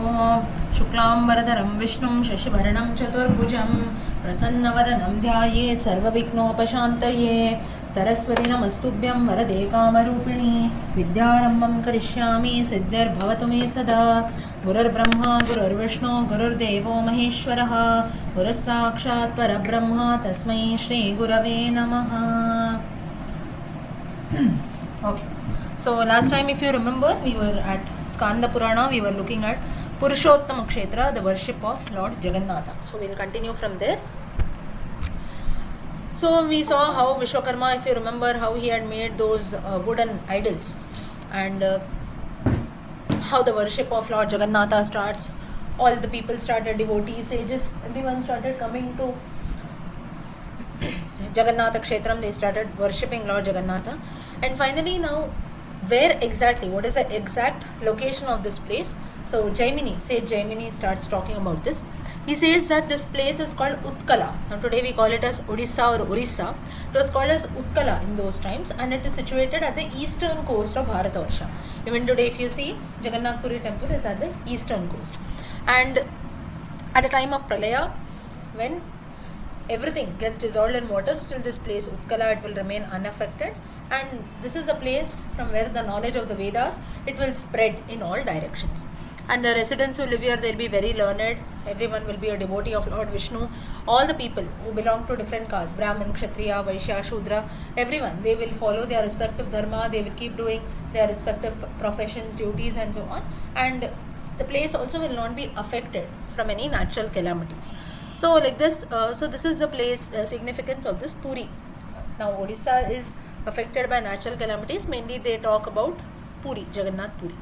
ॐ शुक्लाम्बरधरं विष्णुं शशिवर्णं चतुर्भुजं प्रसन्नवदनं ध्यायेत् सर्वविघ्नोपशान्तये सरस्वती नमस्तुभ्यं वरदे कामरूपिणी विद्यारम्भं करिष्यामि सिद्धिर्भवतु मे सदा गुरुर्ब्रह्मा गुरुर्विष्णु गुरुर्देवो महेश्वरः गुरुः साक्षात् परब्रह्म तस्मै श्रीगुरवे नमः. Okay. So last time, if you remember, we were at Skanda Purana. We were looking at Purushottama Kshetra, the worship of Lord Jagannatha. So we'll continue from there. So we saw how Vishwakarma, if you remember, how he had made those wooden idols, and how the worship of Lord Jagannatha starts. All the people started, devotees, sages, everyone started coming to Jagannatha Kshetram. They started worshipping Lord Jagannatha. And finally now, where exactly, what is the exact location of this place? So Jaimini starts talking about this. He says that this place is called Utkala. Now today we call it as Odisha or Orissa. It was called as Utkala in those times, and it is situated at the eastern coast of Bharatavarsha. Even today, if you see, Jagannath Puri temple is at the eastern coast. And at the time of Pralaya, when everything gets dissolved in water, still this place Utkala, it will remain unaffected, and this is a place from where the knowledge of the Vedas, it will spread in all directions. And the residents who live here, they'll be very learned. Everyone will be a devotee of Lord Vishnu. All the people who belong to different castes, Brahmin, Kshatriya, Vaishya, Shudra, everyone, they will follow their respective dharma. They will keep doing their respective professions, duties, and so on. And the place also will not be affected from any natural calamities. So like this, so this is the place significance of this Puri. Now Odisha is affected by natural calamities. Mainly they talk about Puri, Jagannath Puri.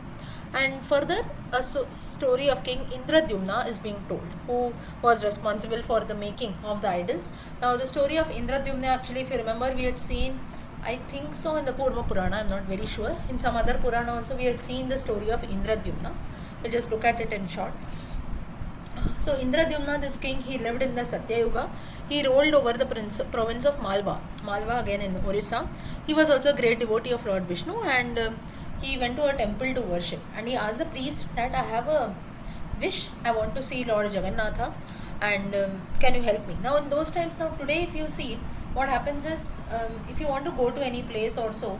And further, a story of King Indradyumna is being told, who was responsible for the making of the idols. Now the story of Indradyumna, actually, if you remember, we had seen, I think so, in the Purva Purana, I'm not very sure. In some other Purana also we had seen the story of Indradyumna. We'll just look at it in short. So Indradyumna, this king, he lived in the Satya Yuga. He ruled over the province of Malwa. Malwa again in Orissa. He was also a great devotee of Lord Vishnu, and he went to a temple to worship. And he asked the priest that I have a wish. I want to see Lord Jagannatha, and can you help me? Now in those times, now today if you see, what happens is, if you want to go to any place or so,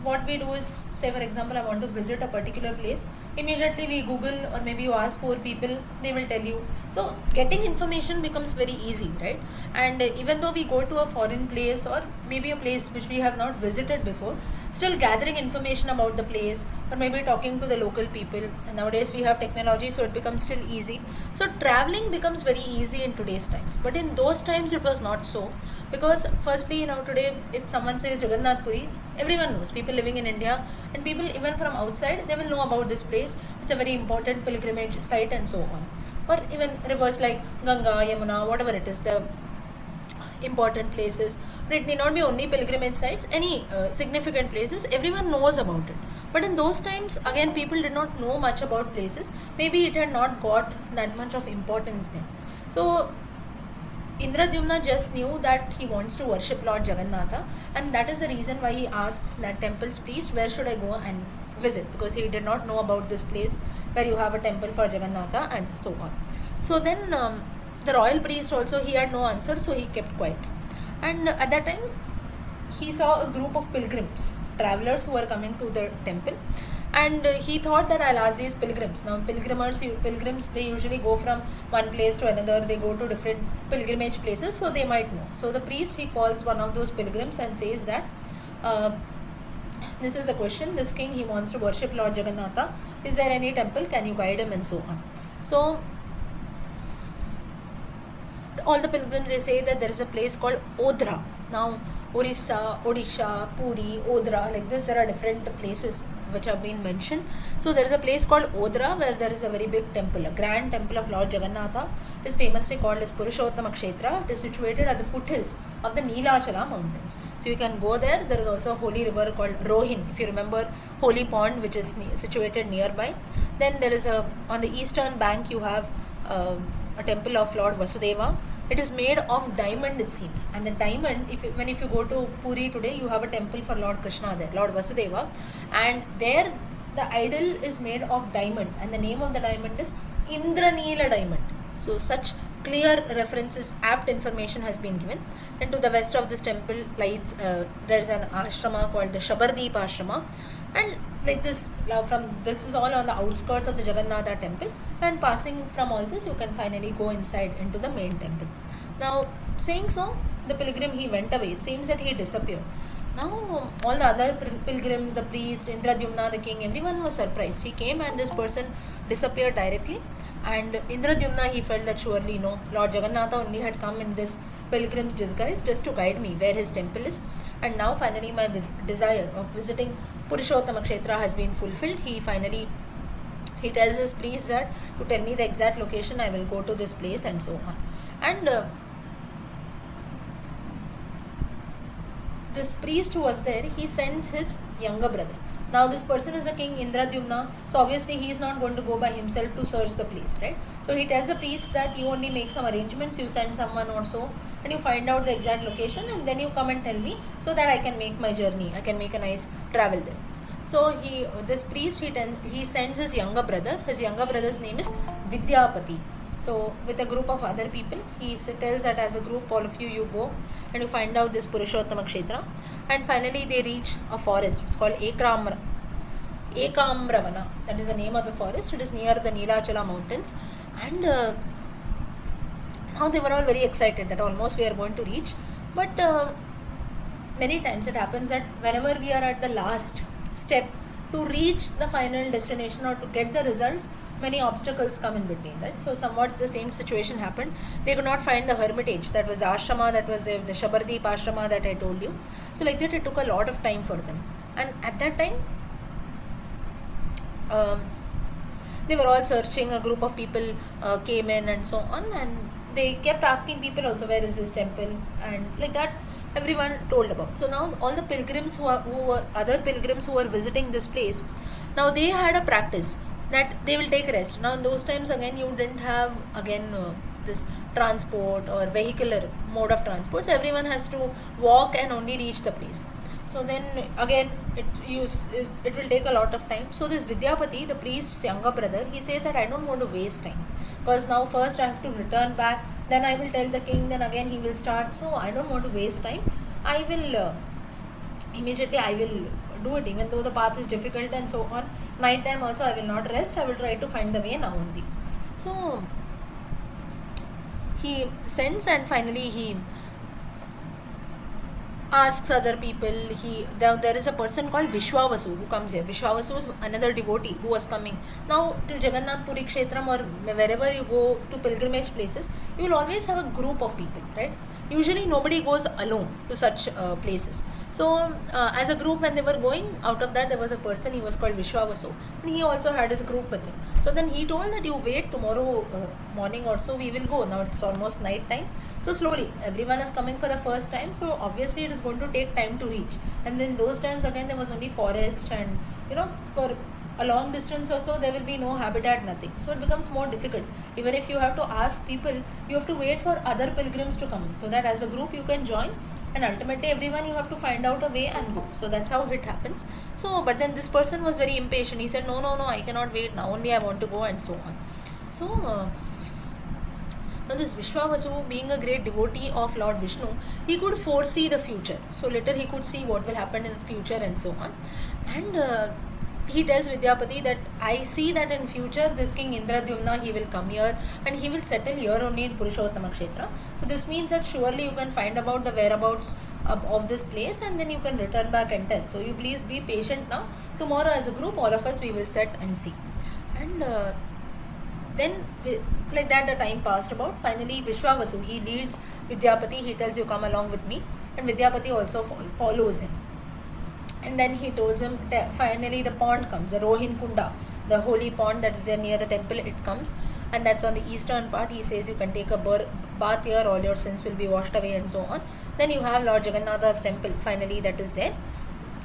what we do is, say for example, I want to visit a particular place, immediately we Google, or maybe you ask 4 people, they will tell you. So getting information becomes very easy, right? And even though we go to a foreign place or maybe a place which we have not visited before, still gathering information about the place, or maybe talking to the local people. And nowadays we have technology, so it becomes still easy. So traveling becomes very easy in today's times, but in those times it was not so. Because firstly, today if someone says Jagannath Puri, everyone knows. People living in India and people even from outside, they will know about this place. It's a very important pilgrimage site and so on. Or even rivers like Ganga, Yamuna, whatever it is, the important places. But it need not be only pilgrimage sites, any significant places, everyone knows about it. But in those times, again, people did not know much about places. Maybe it had not got that much of importance then. So Indradyumna just knew that he wants to worship Lord Jagannatha, and that is the reason why he asks that temple's priest, where should I go and visit, because he did not know about this place where you have a temple for Jagannatha and so on. So then the royal priest also, he had no answer, so he kept quiet. And at that time he saw a group of pilgrims, travelers who were coming to the temple, and he thought that I'll ask these pilgrims. Now pilgrims, they usually go from one place to another, they go to different pilgrimage places, so they might know. So the priest, he calls one of those pilgrims and says that this is a question, this king, he wants to worship Lord Jagannatha, is there any temple, can you guide him, and so on. So all the pilgrims, they say that there is a place called Odra. Now Orissa, Odisha, Puri, Odra, like this, there are different places which have been mentioned. So there is a place called Odra where there is a very big temple, a grand temple of Lord Jagannatha. It is famously called as Purushottama Kshetra. It is situated at the foothills of the Neelachala mountains. So you can go there. There is also a holy river called Rohin, if you remember, holy pond, which is situated nearby. Then there is on the eastern bank you have a temple of Lord Vasudeva. It is made of diamond, it seems. And the diamond, if you go to Puri today, you have a temple for Lord Krishna there, Lord Vasudeva. And there the idol is made of diamond, and the name of the diamond is Indraneela diamond. So such clear references, apt information has been given. And to the west of this temple lies there is an ashrama called the Shabardeep Ashrama, and like this from this is all on the outskirts of the Jagannatha temple, and passing from all this you can finally go inside into the main temple. Now saying so, the pilgrim he went away. It seems that he disappeared. Now all the other pilgrims, the priest, Indradyumna, the king, everyone was surprised. He came and this person disappeared directly. And Indradyumna, he felt that surely no, Lord Jagannatha only had come in this pilgrim's disguise just to guide me where his temple is. And now finally my desire of visiting Purushottama Kshetra has been fulfilled. He tells his priest that to tell me the exact location, I will go to this place and so on. And this priest who was there, he sends his younger brother. Now this person is a king, Indradyumna, so obviously he is not going to go by himself to search the place, right? So he tells the priest that you only make some arrangements, you send someone or so, and you find out the exact location, and then you come and tell me so that I can make my journey, I can make a nice travel there. So this priest, he sends his younger brother. His younger brother's name is Vidyapati. So with a group of other people, he tells that as a group, all of you go and you find out this Purushottama Kshetra. And finally they reach a forest. It's called Ekamravana. That is the name of the forest. It is near the Neelachala mountains. And now they were all very excited that almost we are going to reach. But many times it happens that whenever we are at the last step to reach the final destination or to get the results, many obstacles come in between, right? So somewhat the same situation happened. They could not find the hermitage, that was the ashrama, that was the Shabardeep ashrama that I told you. So like that it took a lot of time for them. And at that time they were all searching. A group of people came in and so on, and they kept asking people also, where is this temple, and like that everyone told about. So now all the pilgrims who were visiting this place, now they had a practice that they will take rest. Now in those times again you didn't have this transport or vehicular mode of transport, so everyone has to walk and only reach the place. So then again it will take a lot of time. So this Vidyapati, the priest's younger brother, he says that I don't want to waste time, because now first I have to return back, then I will tell the king, then again he will start. So I don't want to waste time. I will immediately I will do it, even though the path is difficult and so on. Night time also I will not rest. I will try to find the way now only. So he sends, and finally he asks other people. There is a person called Vishwavasu who comes here. Vishwavasu is another devotee who was coming. Now to Jagannath Puri Kshetram or wherever you go to pilgrimage places, you will always have a group of people, right? Usually nobody goes alone to such places. So as a group, when they were going, out of that there was a person, he was called Vishwavasu, and he also had his group with him. So then he told that you wait, tomorrow morning or so we will go. Now it's almost night time, so slowly everyone is coming for the first time, so obviously it is going to take time to reach. And then those times again there was only forest, and for a long distance or so there will be no habitat, nothing, so it becomes more difficult. Even if you have to ask people, you have to wait for other pilgrims to come in, so that as a group you can join, and ultimately everyone you have to find out a way and go. So that's how it happens. So but then this person was very impatient. He said no, I cannot wait, now only I want to go, and so on. So now this Vishwavasu, being a great devotee of Lord Vishnu, he could foresee the future. So later he could see what will happen in the future and so on. And he tells Vidyapati that I see that in future this king Indradyumna, he will come here and he will settle here only in Purushottama Kshetra. So this means that surely you can find about the whereabouts of this place, and then you can return back and tell. So you please be patient now. Tomorrow as a group, all of us, we will set and see. And then like that the time passed about. Finally Vishwavasu, he leads Vidyapati, he tells you come along with me, and Vidyapati also follows him. And then he tells him finally the pond comes, the Rohin Kunda, the holy pond that is there near the temple, it comes, and that's on the eastern part. He says you can take a bath here, all your sins will be washed away and so on. Then you have Lord Jagannatha's temple finally that is there.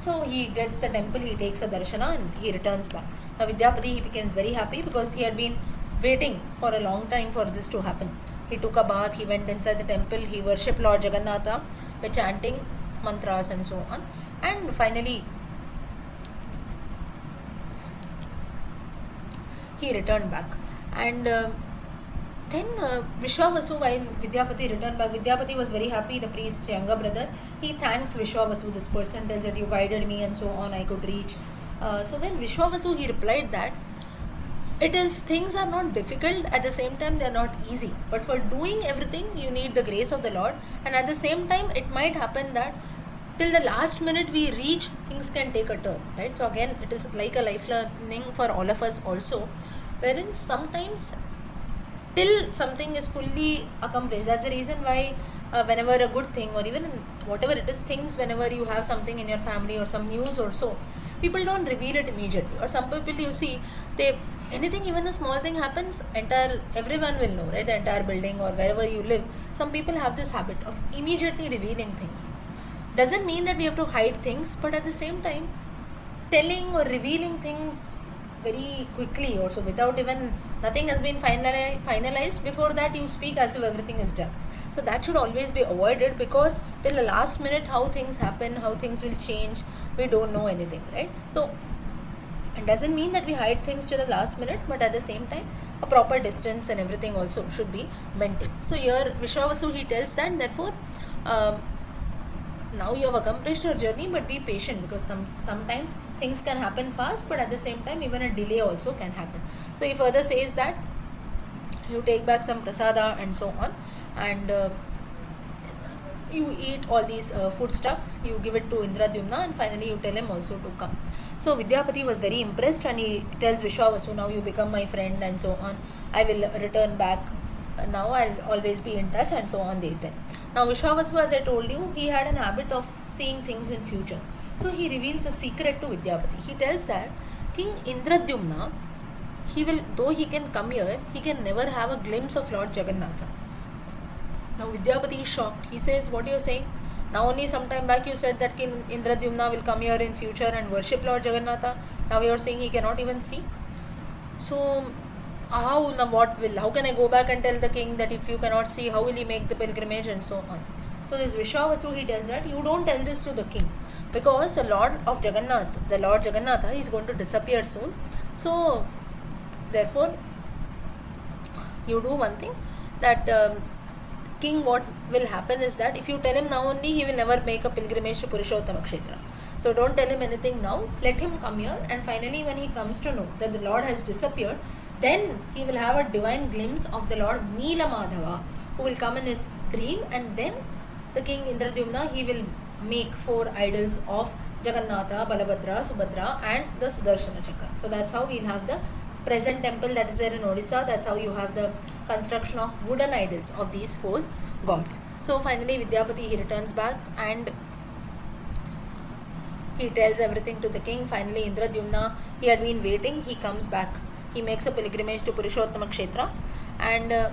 So he gets the temple, he takes a darshana and he returns back. Now Vidyapati, he becomes very happy because he had been waiting for a long time for this to happen. He took a bath, he went inside the temple, he worshipped Lord Jagannatha by chanting mantras and so on. And finally he returned back. And then Vishwavasu, while Vidyapati returned back, Vidyapati was very happy, the priest's younger brother. He thanks Vishwavasu, this person tells that you guided me and so on, I could reach. So then Vishwavasu, he replied that it is, things are not difficult, at the same time they are not easy, but for doing everything you need the grace of the Lord, and at the same time it might happen that till the last minute we reach, things can take a turn, right? So again, it is like a life learning for all of us also, wherein sometimes till something is fully accomplished, that's the reason why whenever a good thing, or even whatever it is, things, whenever you have something in your family or some news or so, people don't reveal it immediately. Or some people, you see, they, anything, even a small thing happens, entire, everyone will know, right? The entire building or wherever you live, some people have this habit of immediately revealing things. Doesn't mean that we have to hide things, but at the same time, telling or revealing things very quickly also, without even, nothing has been finalized, before that you speak as if everything is done. So that should always be avoided, because till the last minute how things happen, how things will change, we don't know anything, right? So it doesn't mean that we hide things to the last minute, but at the same time a proper distance and everything also should be maintained. So here Vishwavasu, he tells that therefore now you have accomplished your journey, but be patient, because sometimes things can happen fast, but at the same time even a delay also can happen. So he further says that you take back some prasada and so on, and you eat all these foodstuffs, you give it to Indradyumna, and finally you tell him also to come. So Vidyapati was very impressed, and he tells Vishwavasu, now you become my friend and so on, I will return back, now I'll always be in touch and so on, they tell. Now Vishwavasu, as I told you, he had an habit of seeing things in future. So he reveals a secret to Vidyapati. He tells that King Indradyumna, he will, though he can come here, he can never have a glimpse of Lord Jagannatha. Now Vidyapati is shocked. He says, what are you saying? Now only some time back you said that King Indradyumna will come here in future and worship Lord Jagannatha. Now you are saying he cannot even see. So how can I go back and tell the king that if you cannot see, how will he make the pilgrimage and so on? So this Vishwavasu, he tells that you don't tell this to the king, because the Lord Jagannatha is going to disappear soon. So therefore you do one thing, that king, what will happen is that if you tell him now only, he will never make a pilgrimage to Purushottama Kshetra. So don't tell him anything now, let him come here, and finally when he comes to know that the Lord has disappeared, then he will have a divine glimpse of the Lord Neelamadhava, who will come in his dream, and then the king Indradyumna, he will make 4 idols of Jagannatha, Balabhadra, Subhadra and the Sudarshana Chakra. So that's how we'll have the present temple that is there in Odisha. That's how you have the construction of wooden idols of these 4 gods. So finally Vidyapati, he returns back and he tells everything to the king. Finally Indradyumna, he had been waiting, he comes back. He makes a pilgrimage to Purushottama Kshetra, and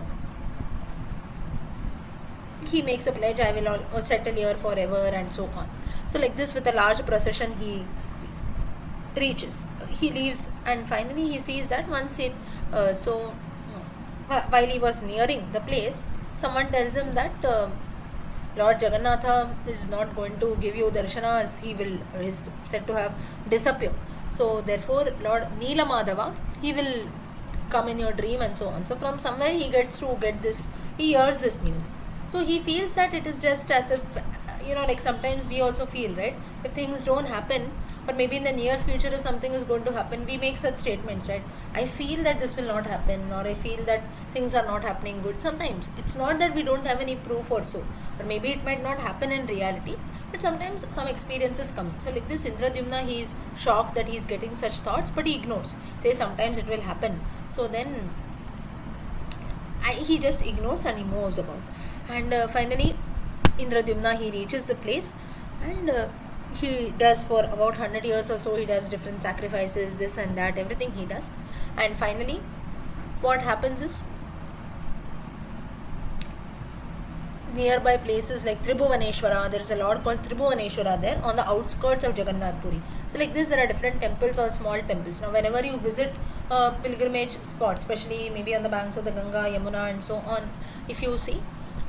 he makes a pledge, I will settle here forever and so on. So like this, with a large procession, he reaches, he leaves, and finally he sees that once in while he was nearing the place, someone tells him that Lord Jagannatha is not going to give you darshana, as he is said to have disappeared. So therefore Lord Neelamadhava, he will come in your dream and so on. So from somewhere he gets to get this, he hears this news. So he feels that it is just as if, like sometimes we also feel, right? If things don't happen, or maybe in the near future if something is going to happen, we make such statements, right? I feel that this will not happen, or I feel that things are not happening good. Sometimes it's not that we don't have any proof or so, or maybe it might not happen in reality, but sometimes some experiences come. So like this Indradyumna, he is shocked that he is getting such thoughts, but he ignores, says sometimes it will happen. So then he just ignores and he moves about. And finally Indradyumna, he reaches the place, and he does for about 100 years or so, he does different sacrifices, this and that, everything he does. And finally what happens is, nearby places like Tribhuvaneshwara, there is a lord called Tribhuvaneshwara there on the outskirts of Jagannath Puri. So like this, there are different temples or small temples. Now whenever you visit a pilgrimage spot, especially maybe on the banks of the Ganga, Yamuna and so on, if you see,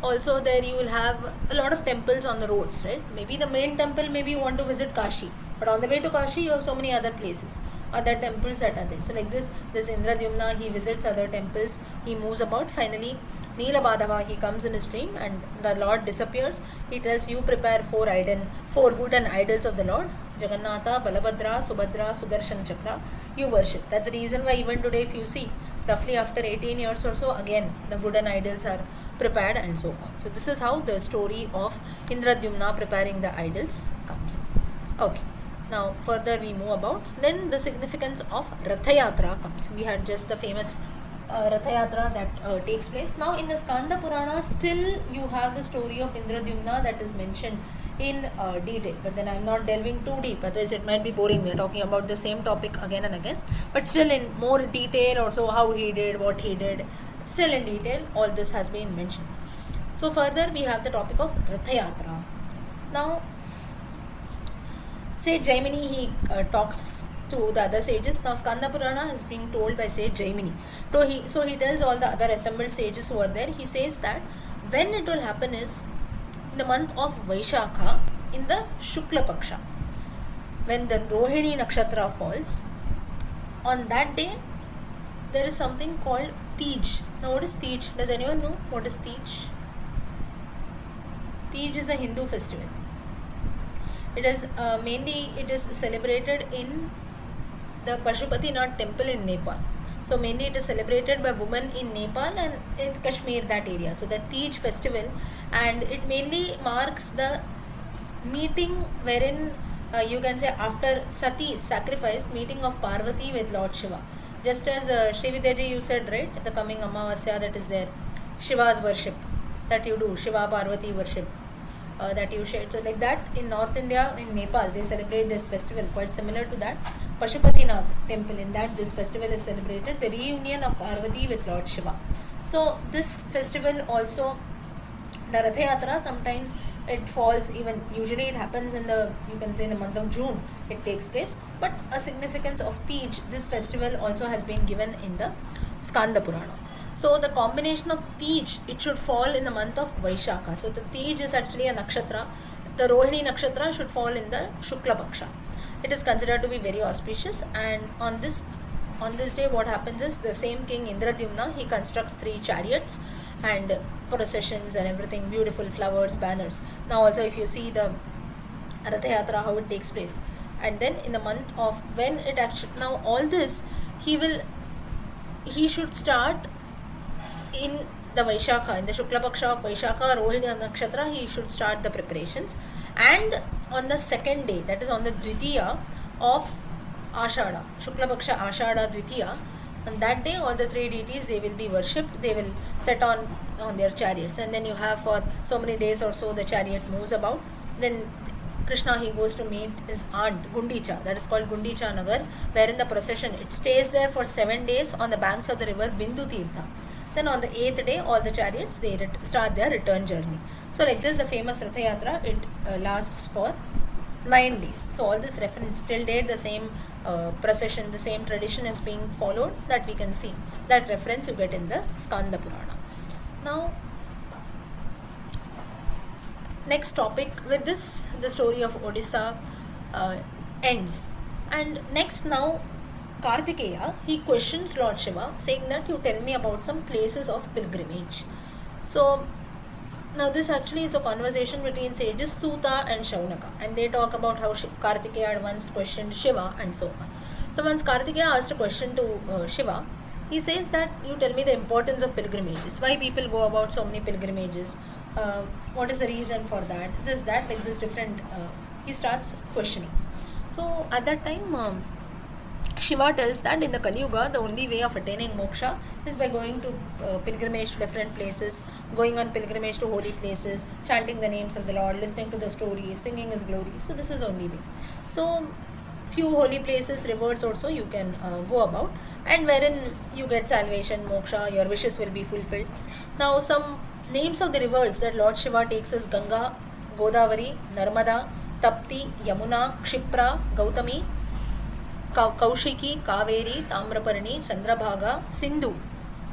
also there you will have a lot of temples on the roads, right? Maybe the main temple, maybe you want to visit Kashi, but on the way to Kashi you have so many other places. other temples that are there. So like this Indradyumna, he visits other temples, he moves about. Finally, Neelabadava, he comes in his dream and the Lord disappears. He tells you prepare four wooden idols of the Lord, Jagannatha, Balabhadra, Subhadra, Sudarshan Chakra. You worship. That's the reason why even today, if you see, roughly after 18 years or so, again the wooden idols are prepared and so on. So this is how the story of Indradyumna preparing the idols comes. Okay. Now further we move about. Then the significance of Ratha Yatra comes. We had just the famous Ratha Yatra that takes place. Now in the Skanda Purana, still you have the story of Indradyumna that is mentioned in detail, but then I'm not delving too deep, otherwise it might be boring. We're talking about the same topic again and again, but still in more detail also, how he did, what he did, still in detail all this has been mentioned. So further we have the topic of Ratha Yatra. Now sage Jaimini, he talks to the other sages. Now Skanda Purana is being told by sage Jaimini. So he tells all the other assembled sages who are there, he says that when it will happen is in the month of Vaishakha, in the Shukla Paksha, when the Rohini Nakshatra falls, on that day there is something called Tej. Now what is Tej? Does anyone know what is Tej? Tej is a Hindu festival. It is mainly it is celebrated in the Pashupatinath temple in Nepal. So mainly it is celebrated by women in Nepal and in Kashmir, that area. So the Tej festival, and it mainly marks the meeting wherein you can say after Sati's sacrifice, meeting of Parvati with Lord Shiva. Just as Srividyaji you said, right, the coming Amavasya that is there, Shiva's worship that you do, Shiva Parvati worship that you shared. So like that in North India, in Nepal, they celebrate this festival quite similar to that. Pashupatinath temple, in that this festival is celebrated, the reunion of Parvati with Lord Shiva. So this festival also, the Ratha Yatra, sometimes it falls even, usually it happens in the, you can say in the month of June it takes place, but a significance of Tej, this festival also has been given in the Skanda Purana. So the combination of Tej, it should fall in the month of Vaishakha. So the Tej is actually a nakshatra. The Rohini nakshatra should fall in the Shukla Paksha. It is considered to be very auspicious, and on this day what happens is the same king Indradyumna, he constructs 3 chariots and processions and everything, beautiful flowers, banners. Now also if you see the Ratha Yatra, how it takes place, and then in the month of when it actually, now all this he should start in the Vaishakha, in the Shukla Paksha of Vaishakha, Rohini Nakshatra, he should start the preparations. And on the second day, that is on the Dvitiya of Ashada, Shukla Paksha Ashada Dvitiya, on that day all the 3 deities, they will be worshipped, they will set on their chariots, and then you have for so many days or so the chariot moves about. Then Krishna, he goes to meet his aunt Gundicha, that is called Gundicha Nagar, wherein the procession, it stays there for 7 days on the banks of the river Bindu Tirtha. Then on the 8th day, all the chariots, they start their return journey. So like this, the famous Ratha Yatra, it lasts for 9 days. So all this reference, till date the same procession, the same tradition is being followed, that we can see. That reference you get in the Skanda Purana. Now, next topic, with this the story of Odisha ends. And next now, Kartikeya, he questions Lord Shiva, saying that you tell me about some places of pilgrimage. So now this actually is a conversation between sages Suta and Shaunaka, and they talk about how Kartikeya had once questioned Shiva and so on. So once Kartikeya asked a question to Shiva, he says that you tell me the importance of pilgrimages, why people go about so many pilgrimages, what is the reason for that, that, like this different, he starts questioning. So at that time, Shiva tells that in the Kali Yuga, the only way of attaining moksha is by going to pilgrimage to different places, going on pilgrimage to holy places, chanting the names of the Lord, listening to the stories, singing His glory. So this is only way. So few holy places, rivers also you can go about, and wherein you get salvation, moksha, your wishes will be fulfilled. Now some names of the rivers that Lord Shiva takes is Ganga, Godavari, Narmada, Tapti, Yamuna, Kshipra, Gautami, Kaushiki, Kaveri, Tamraparani, Chandrabhaga, Sindhu,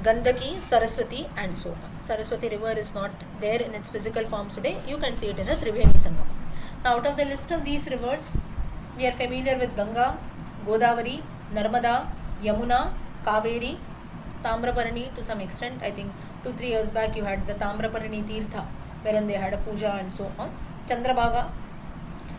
Gandaki, Saraswati, and so on. Saraswati river is not there in its physical form today. You can see it in the Triveni Sangama. Now out of the list of these rivers, we are familiar with Ganga, Godavari, Narmada, Yamuna, Kaveri, Tamraparani to some extent. I think 2-3 years back you had the Tamraparani Tirtha, wherein they had a puja and so on. Chandrabhaga,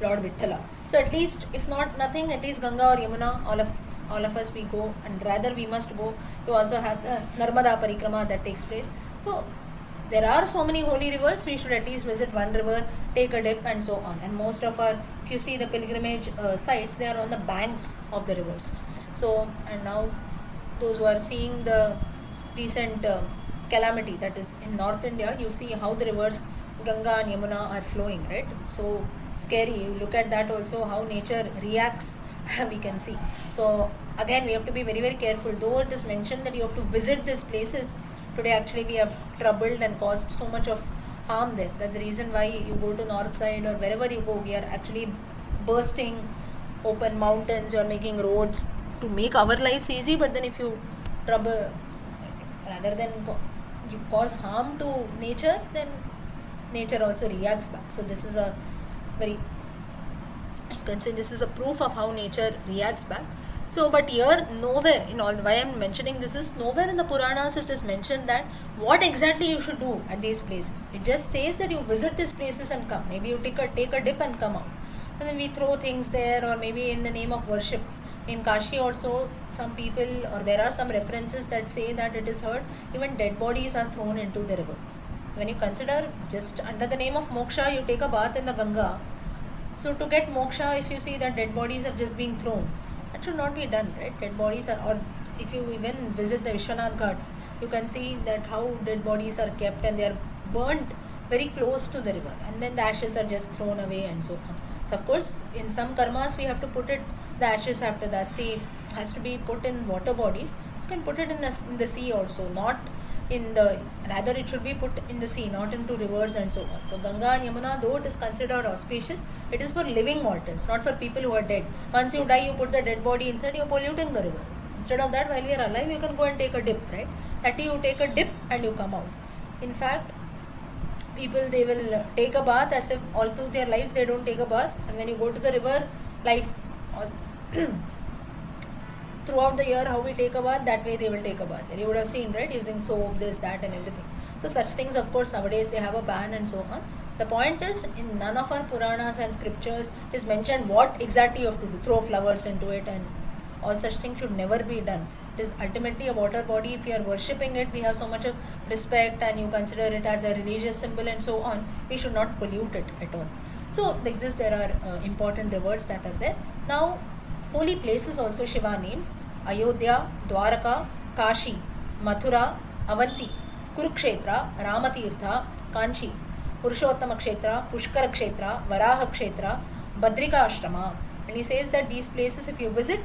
Lord Vithala. So at least, if not nothing, at least Ganga or Yamuna, all of us we go, and rather we must go. You also have the Narmada Parikrama that takes place. So there are so many holy rivers, we should at least visit one river, take a dip and so on. And most of our, if you see the pilgrimage sites, they are on the banks of the rivers. So, and now those who are seeing the recent calamity that is in North India, you see how the rivers Ganga and Yamuna are flowing, right? So scary. You look at that also, how nature reacts, we can see. So again, we have to be very, very careful. Though it is mentioned that you have to visit these places, today actually we have troubled and caused so much of harm there. That's the reason why you go to north side or wherever you go, we are actually bursting open mountains, you are making roads to make our lives easy. But then if you trouble, rather than you cause harm to nature, then nature also reacts back. So this is a very, you can say this is a proof of how nature reacts back. So, but here nowhere in all, why I am mentioning this is nowhere in the Puranas it is mentioned that what exactly you should do at these places. It just says that you visit these places and come. Maybe you take a dip and come out. And then we throw things there, or maybe in the name of worship. In Kashi also, some people, or there are some references that say that it is heard even dead bodies are thrown into the river. When you consider, just under the name of moksha, you take a bath in the Ganga. So to get moksha, if you see that dead bodies are just being thrown, that should not be done, right? Dead bodies are, or if you even visit the Vishwanath Ghat, you can see that how dead bodies are kept and they are burnt very close to the river, and then the ashes are just thrown away and so on. So of course, in some karmas we have to put it, the ashes after the asti has to be put in water bodies. You can put it in the sea also, not in the, rather it should be put in the sea, not into rivers and so on. So Ganga and Yamuna, though it is considered auspicious, it is for living mortals, not for people who are dead. Once you die, you put the dead body inside, you are polluting the river. Instead of that, while we are alive, you can go and take a dip, right? That you take a dip and you come out. In fact, people, they will take a bath as if all through their lives they don't take a bath, and when you go to the river, life throughout the year how we take a bath, that way they will take a bath. And you would have seen, right, using soap, this, that and everything. So such things, of course, nowadays they have a ban and so on. The point is, in none of our Puranas and scriptures is mentioned what exactly you have to do. Throw flowers into it, and all such things should never be done. It is ultimately a water body. If you are worshipping it, we have so much of respect and you consider it as a religious symbol and so on, we should not pollute it at all. So like this, there are important rivers that are there. Now, holy places also Shiva names: Ayodhya, Dwaraka, Kashi, Mathura, Avanti, Kurukshetra, Ramatirtha, Kanchi, Purushottama Kshetra, Pushkara Kshetra, Varaha Kshetra, Badrika Ashrama. And he says that these places, if you visit,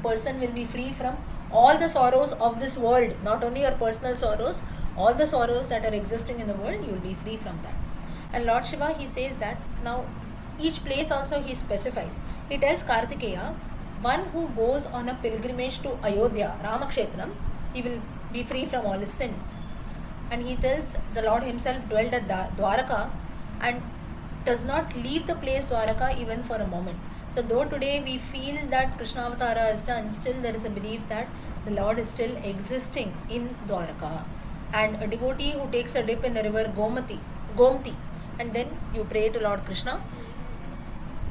person will be free from all the sorrows of this world, not only your personal sorrows, all the sorrows that are existing in the world, you will be free from that. And Lord Shiva, he says that now each place also he specifies. He tells Kartikeya, one who goes on a pilgrimage to Ayodhya, Ramakshetram, he will be free from all his sins. And he tells the Lord himself dwelled at Dwaraka and does not leave the place Dwaraka even for a moment. So though today we feel that Krishna Avatara is done, still there is a belief that the Lord is still existing in Dwaraka. And a devotee who takes a dip in the river Gomti, and then you pray to Lord Krishna,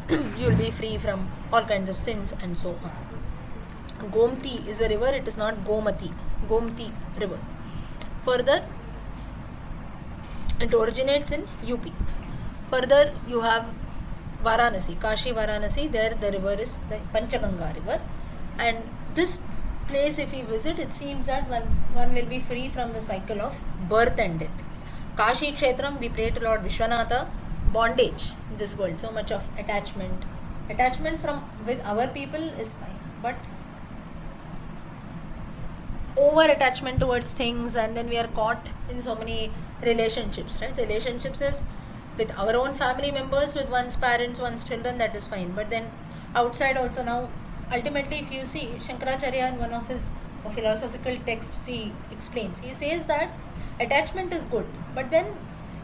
you will be free from all kinds of sins and so on. Gomti is a river, it is not Gomati. Gomti river. Further, it originates in UP. Further, you have Varanasi, Kashi Varanasi, there the river is the Panchaganga river. And this place, if you visit, it seems that one will be free from the cycle of birth and death. Kashi Kshetram, we pray to Lord Vishwanatha, bondage in this world, so much of attachment. Attachment from with our people is fine, but over attachment towards things, and then we are caught in so many relationships, right? Relationships is with our own family members, with one's parents, one's children, that is fine. But then outside also now, ultimately if you see, Shankaracharya in one of his philosophical texts, he explains, he says that attachment is good, but then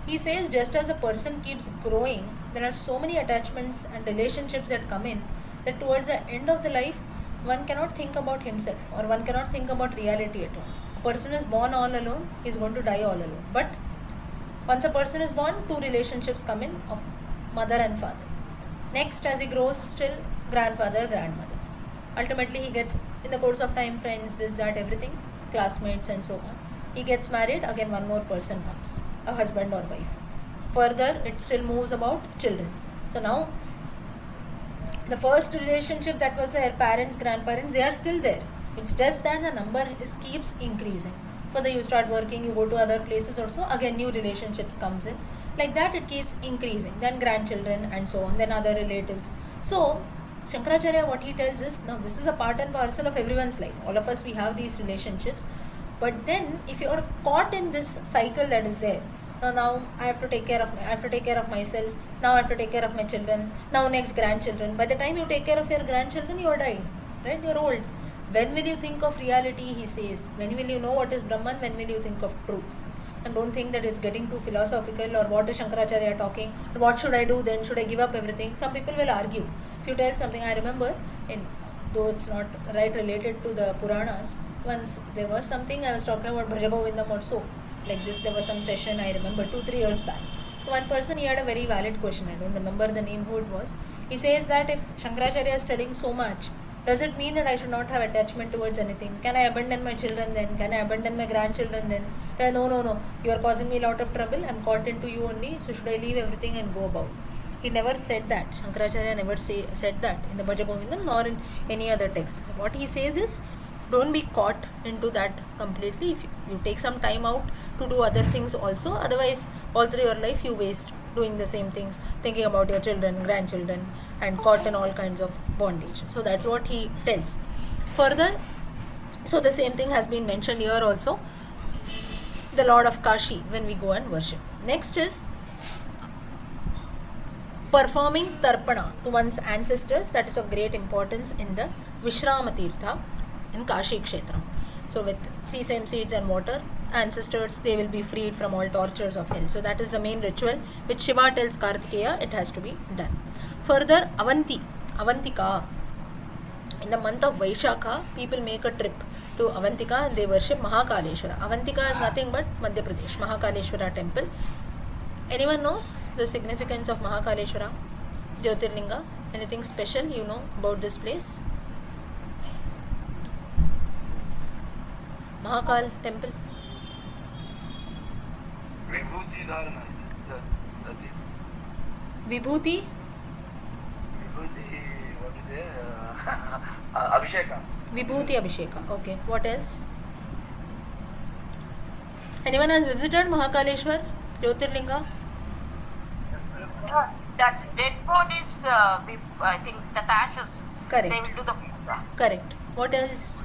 he says just as a person keeps growing, there are so many attachments and relationships that come in, that towards the end of the life, one cannot think about himself, or one cannot think about reality at all. A person is born all alone, he is going to die all alone. But once a person is born, two relationships come in of mother and father. Next, as he grows, still grandfather, grandmother. Ultimately, he gets, in the course of time, friends, this, that, everything, classmates, and so on. He gets married, again, one more person comes, a husband or wife. Further, it still moves about children. So now, the first relationship that was their parents, grandparents, they are still there. It's just that the number keeps increasing. Further, you start working, you go to other places also, again new relationships comes in. Like that, it keeps increasing. Then grandchildren and so on, then other relatives. So Shankaracharya, what he tells is, now this is a part and parcel of everyone's life. All of us, we have these relationships. But then, if you are caught in this cycle that is there, now I have to take care of myself. Now I have to take care of my children. Now next grandchildren. By the time you take care of your grandchildren, you are dying, right? You are old. When will you think of reality? He says. When will you know what is Brahman? When will you think of truth? And don't think that it's getting too philosophical, or what is Shankaracharya talking, or what should I do then? Should I give up everything? Some people will argue. If you tell something, I remember, though it's not right related to the Puranas, once there was something I was talking about Bhaja Govindam or so. Like this, there was some session, I remember 2-3 years back. So one person, he had a very valid question. I don't remember the name who it was. He says that if Shankaracharya is telling so much, does it mean that I should not have attachment towards anything? Can I abandon my children then? Can I abandon my grandchildren then? No. You are causing me a lot of trouble. I'm caught into you only. So should I leave everything and go about? He never said that. Shankaracharya never said that in the Bhaja Govindam nor in any other text. So what he says is, don't be caught into that completely. If you take some time out to do other things also, otherwise all through your life you waste doing the same things, thinking about your children, grandchildren, and caught in all kinds of bondage. So that's what he tells. Further, so the same thing has been mentioned here also, the Lord of Kashi, when we go and worship. Next is performing tarpana to one's ancestors. That is of great importance in the Vishrama Tirtha in Kashi Kshetram. So with sesame seeds and water, ancestors, they will be freed from all tortures of hell. So that is the main ritual which Shiva tells Kartikeya it has to be done. Further, Avantika. In the month of Vaishakha, people make a trip to Avantika and they worship Mahakaleshwara. Avantika is nothing but Madhya Pradesh, Mahakaleshwara temple. Anyone knows the significance of Mahakaleshwara Jyotirlinga? Anything special you know about this place? Mahakal temple. Vibhuti Dharana. That is. Vibhuti? Vibhuti, what is it? Abhisheka. Vibhuti Abhisheka. Okay. What else? Anyone has visited Mahakaleshwar Jyotirlinga? That's dead bodies, I think that ashes. Correct. They will do the puja. Correct. What else?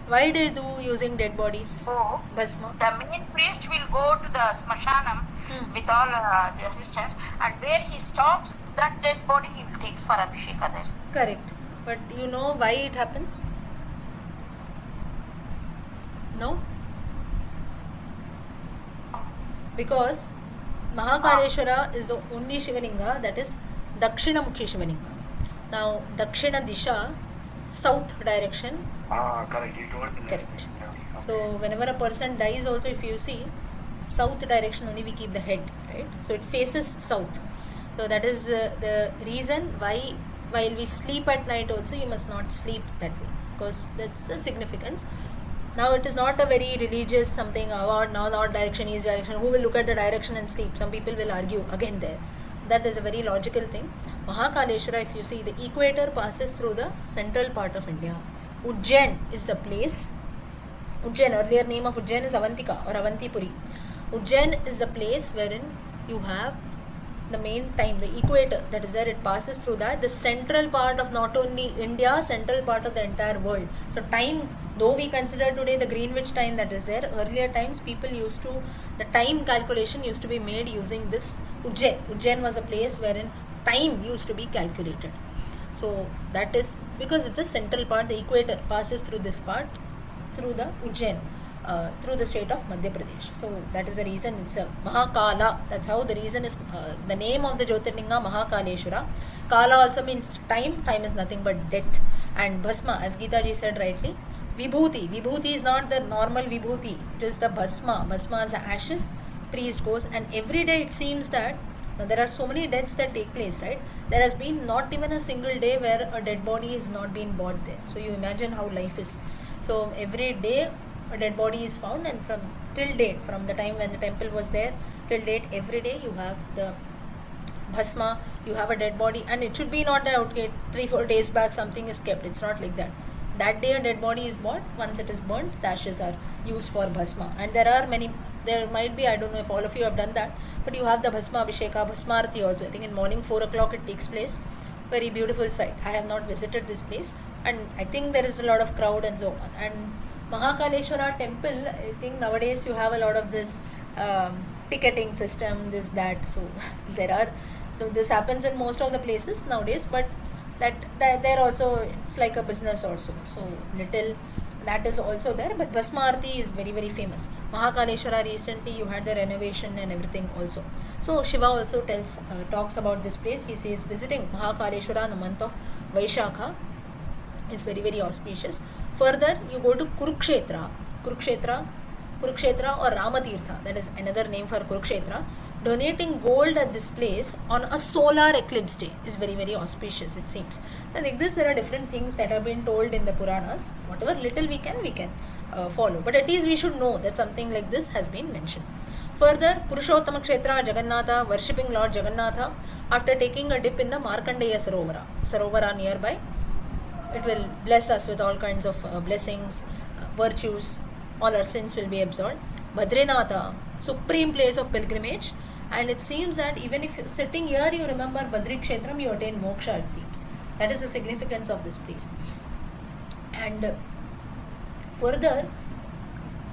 Why do you do using dead bodies? So, Bhasma. the main priest will go to the smashanam with all the assistants, and where he stops, that dead body he takes for Abhisheka there. Correct. But you know why it happens? No? Because Mahakaleshwara is the only Shivalinga that is Dakshina Mukhi Shivalinga. Now, Dakshina Disha, south direction. Correct. You told me. Correct. Yeah. Okay. So, whenever a person dies also, if you see, south direction only we keep the head, right? So, it faces south. So, that is the reason why while we sleep at night also, you must not sleep that way. Because that's the significance. Now, it is not a very religious something, now north direction, east direction. Who will look at the direction and sleep? Some people will argue again there. That is a very logical thing. Mahakaleshwara, if you see, the equator passes through the central part of India. Ujjain is the place. Ujjain, earlier name of Ujjain is Avantika or Avantipuri. Ujjain is the place wherein you have the main time, the equator that is there, it passes through that. The central part of not only India, central part of the entire world. So time, though we consider today the Greenwich time that is there, earlier times people used to, the time calculation used to be made using this Ujjain. Ujjain was a place wherein time used to be calculated. So that is because it's a central part, the equator passes through this part, through the Ujjain, through the state of Madhya Pradesh. So that is the reason it's a Mahakala. That's how the reason is, the name of the Jyotirlinga Mahakaleshwara. Kala also means time. Time is nothing but death. And Bhasma, as Gita ji said rightly, Vibhuti. Vibhuti is not the normal Vibhuti. It is the Bhasma. Bhasma is the ashes. Priest goes, and every day it seems that now there are so many deaths that take place, right? There has been not even a single day where a dead body is not been brought there. So you imagine how life is. So every day a dead body is found, and from till date, from the time when the temple was there till date, every day you have the bhasma, you have a dead body, and it should be not that okay, 3-4 days back something is kept. It's not like that. That day a dead body is bought. Once it is burnt, the ashes are used for bhasma. And there are many. There might be, I don't know if all of you have done that, but you have the bhasma abhisheka, bhasmarati also. I think in morning 4 o'clock it takes place. Very beautiful sight. I have not visited this place, and I think there is a lot of crowd and so on. And Mahakaleshwara temple, I think nowadays you have a lot of this ticketing system, this that. So there are this happens in most of the places nowadays, but that there also it's like a business also. So little that is also there, but Bhasma Aarti is very very famous. Mahakaleshwara recently you had the renovation and everything also. So Shiva also talks about this place. He says visiting Mahakaleshwara in the month of Vaishakha is very very auspicious. Further, you go to Kurukshetra or Ramatirtha, that is another name for Kurukshetra. Donating gold at this place on a solar eclipse day is very very auspicious, it seems. And like this, there are different things that have been told in the Puranas. Whatever little we can follow, but at least we should know that something like this has been mentioned. Further, Purushottama Kshetra Jagannatha, worshipping Lord Jagannatha after taking a dip in the Markandeya Sarovara nearby. It will bless us with all kinds of blessings, virtues. All our sins will be absolved. Badrinatha, supreme place of pilgrimage, and it seems that even if you're sitting here, you remember Badri Kshetram, you attain moksha, it seems. That is the significance of this place. And further,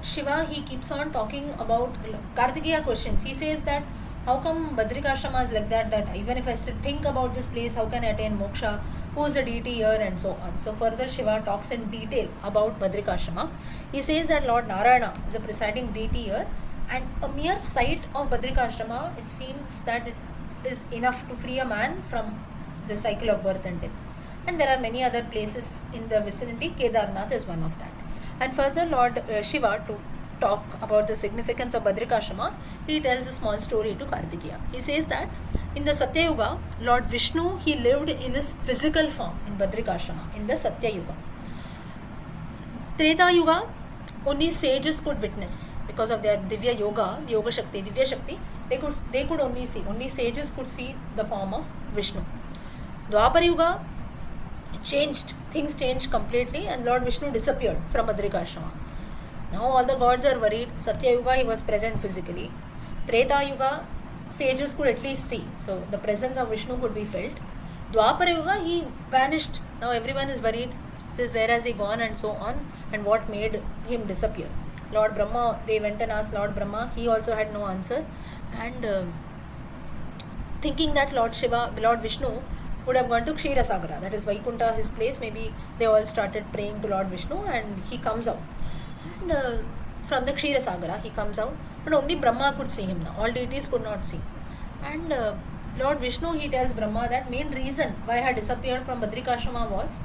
Shiva, he keeps on talking about Kartikeya questions. He says that how come Badrikashrama is like that even if I think about this place, how can I attain moksha? Who is the deity here, and so on. So further Shiva talks in detail about Badrikashrama. He says that Lord Narayana is a presiding deity here, and a mere sight of Badrikashrama, it seems that it is enough to free a man from the cycle of birth and death. And there are many other places in the vicinity. Kedarnath is one of that. And further Lord Shiva, to talk about the significance of Badrikashrama, he tells a small story to Kartikeya. He says that in the Satya Yuga, Lord Vishnu, he lived in his physical form in Badrikashrama in the Satya Yuga. Treta Yuga, only sages could witness because of their Divya Shakti, they could only see, only sages could see the form of Vishnu. Dwapar Yuga things changed completely, and Lord Vishnu disappeared from Badrikashrama. Now all the gods are worried. Satya Yuga, he was present physically. Treta Yuga, sages could at least see, so the presence of Vishnu could be felt. Dwapara Yuga, he vanished. Now everyone is worried, says where has he gone and so on, and what made him disappear. Lord Brahma, they went and asked Lord Brahma, he also had no answer, and thinking that Lord Vishnu would have gone to Ksheerasagara, that is Vaikunta, his place. Maybe they all started praying to Lord Vishnu, and he comes out. And from the Ksheerasagara, he comes out, but only Brahma could see him now. All deities could not see. And Lord Vishnu, he tells Brahma that main reason why I had disappeared from Badrikashrama was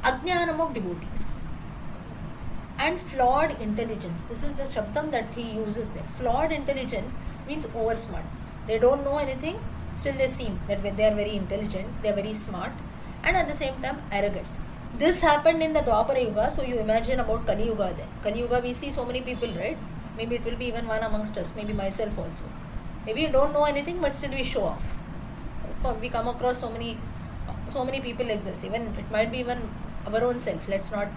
Ajnanam of devotees and flawed intelligence. This is the shabdam that he uses there. Flawed intelligence means over smartness. They don't know anything, still they seem that they are very intelligent, they are very smart, and at the same time arrogant. This happened in the Dwapara Yuga, so you imagine about Kali Yuga then. Kali Yuga, we see so many people, right? Maybe it will be even one amongst us, maybe myself also. Maybe you don't know anything, but still we show off. We come across so many people like this. Even it might be even our own self. Let's not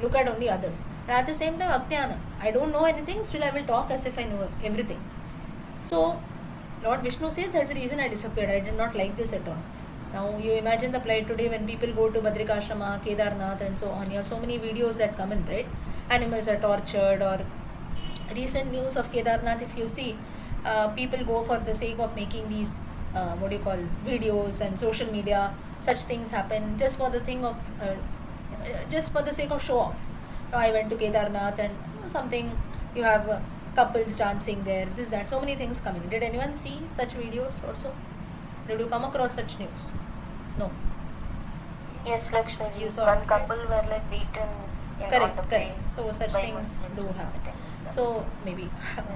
look at only others. And at the same time, Ajnana. I don't know anything, still I will talk as if I know everything. So Lord Vishnu says that's the reason I disappeared. I did not like this at all. Now you imagine the plight today when people go to Badrikashrama, Kedarnath and so on. You have so many videos that come in, right? Animals are tortured, or recent news of Kedarnath, if you see, people go for the sake of making these videos and social media. Such things happen just for the sake of show off. Now I went to Kedarnath and something, you have couples dancing there, this, that, so many things coming. Did anyone see such videos also? Did you come across such news? No. Yes, Lakshmi You ji. saw One it, right? couple were like beaten on Correct, the correct. plane So such by things do Muslims. happen. So maybe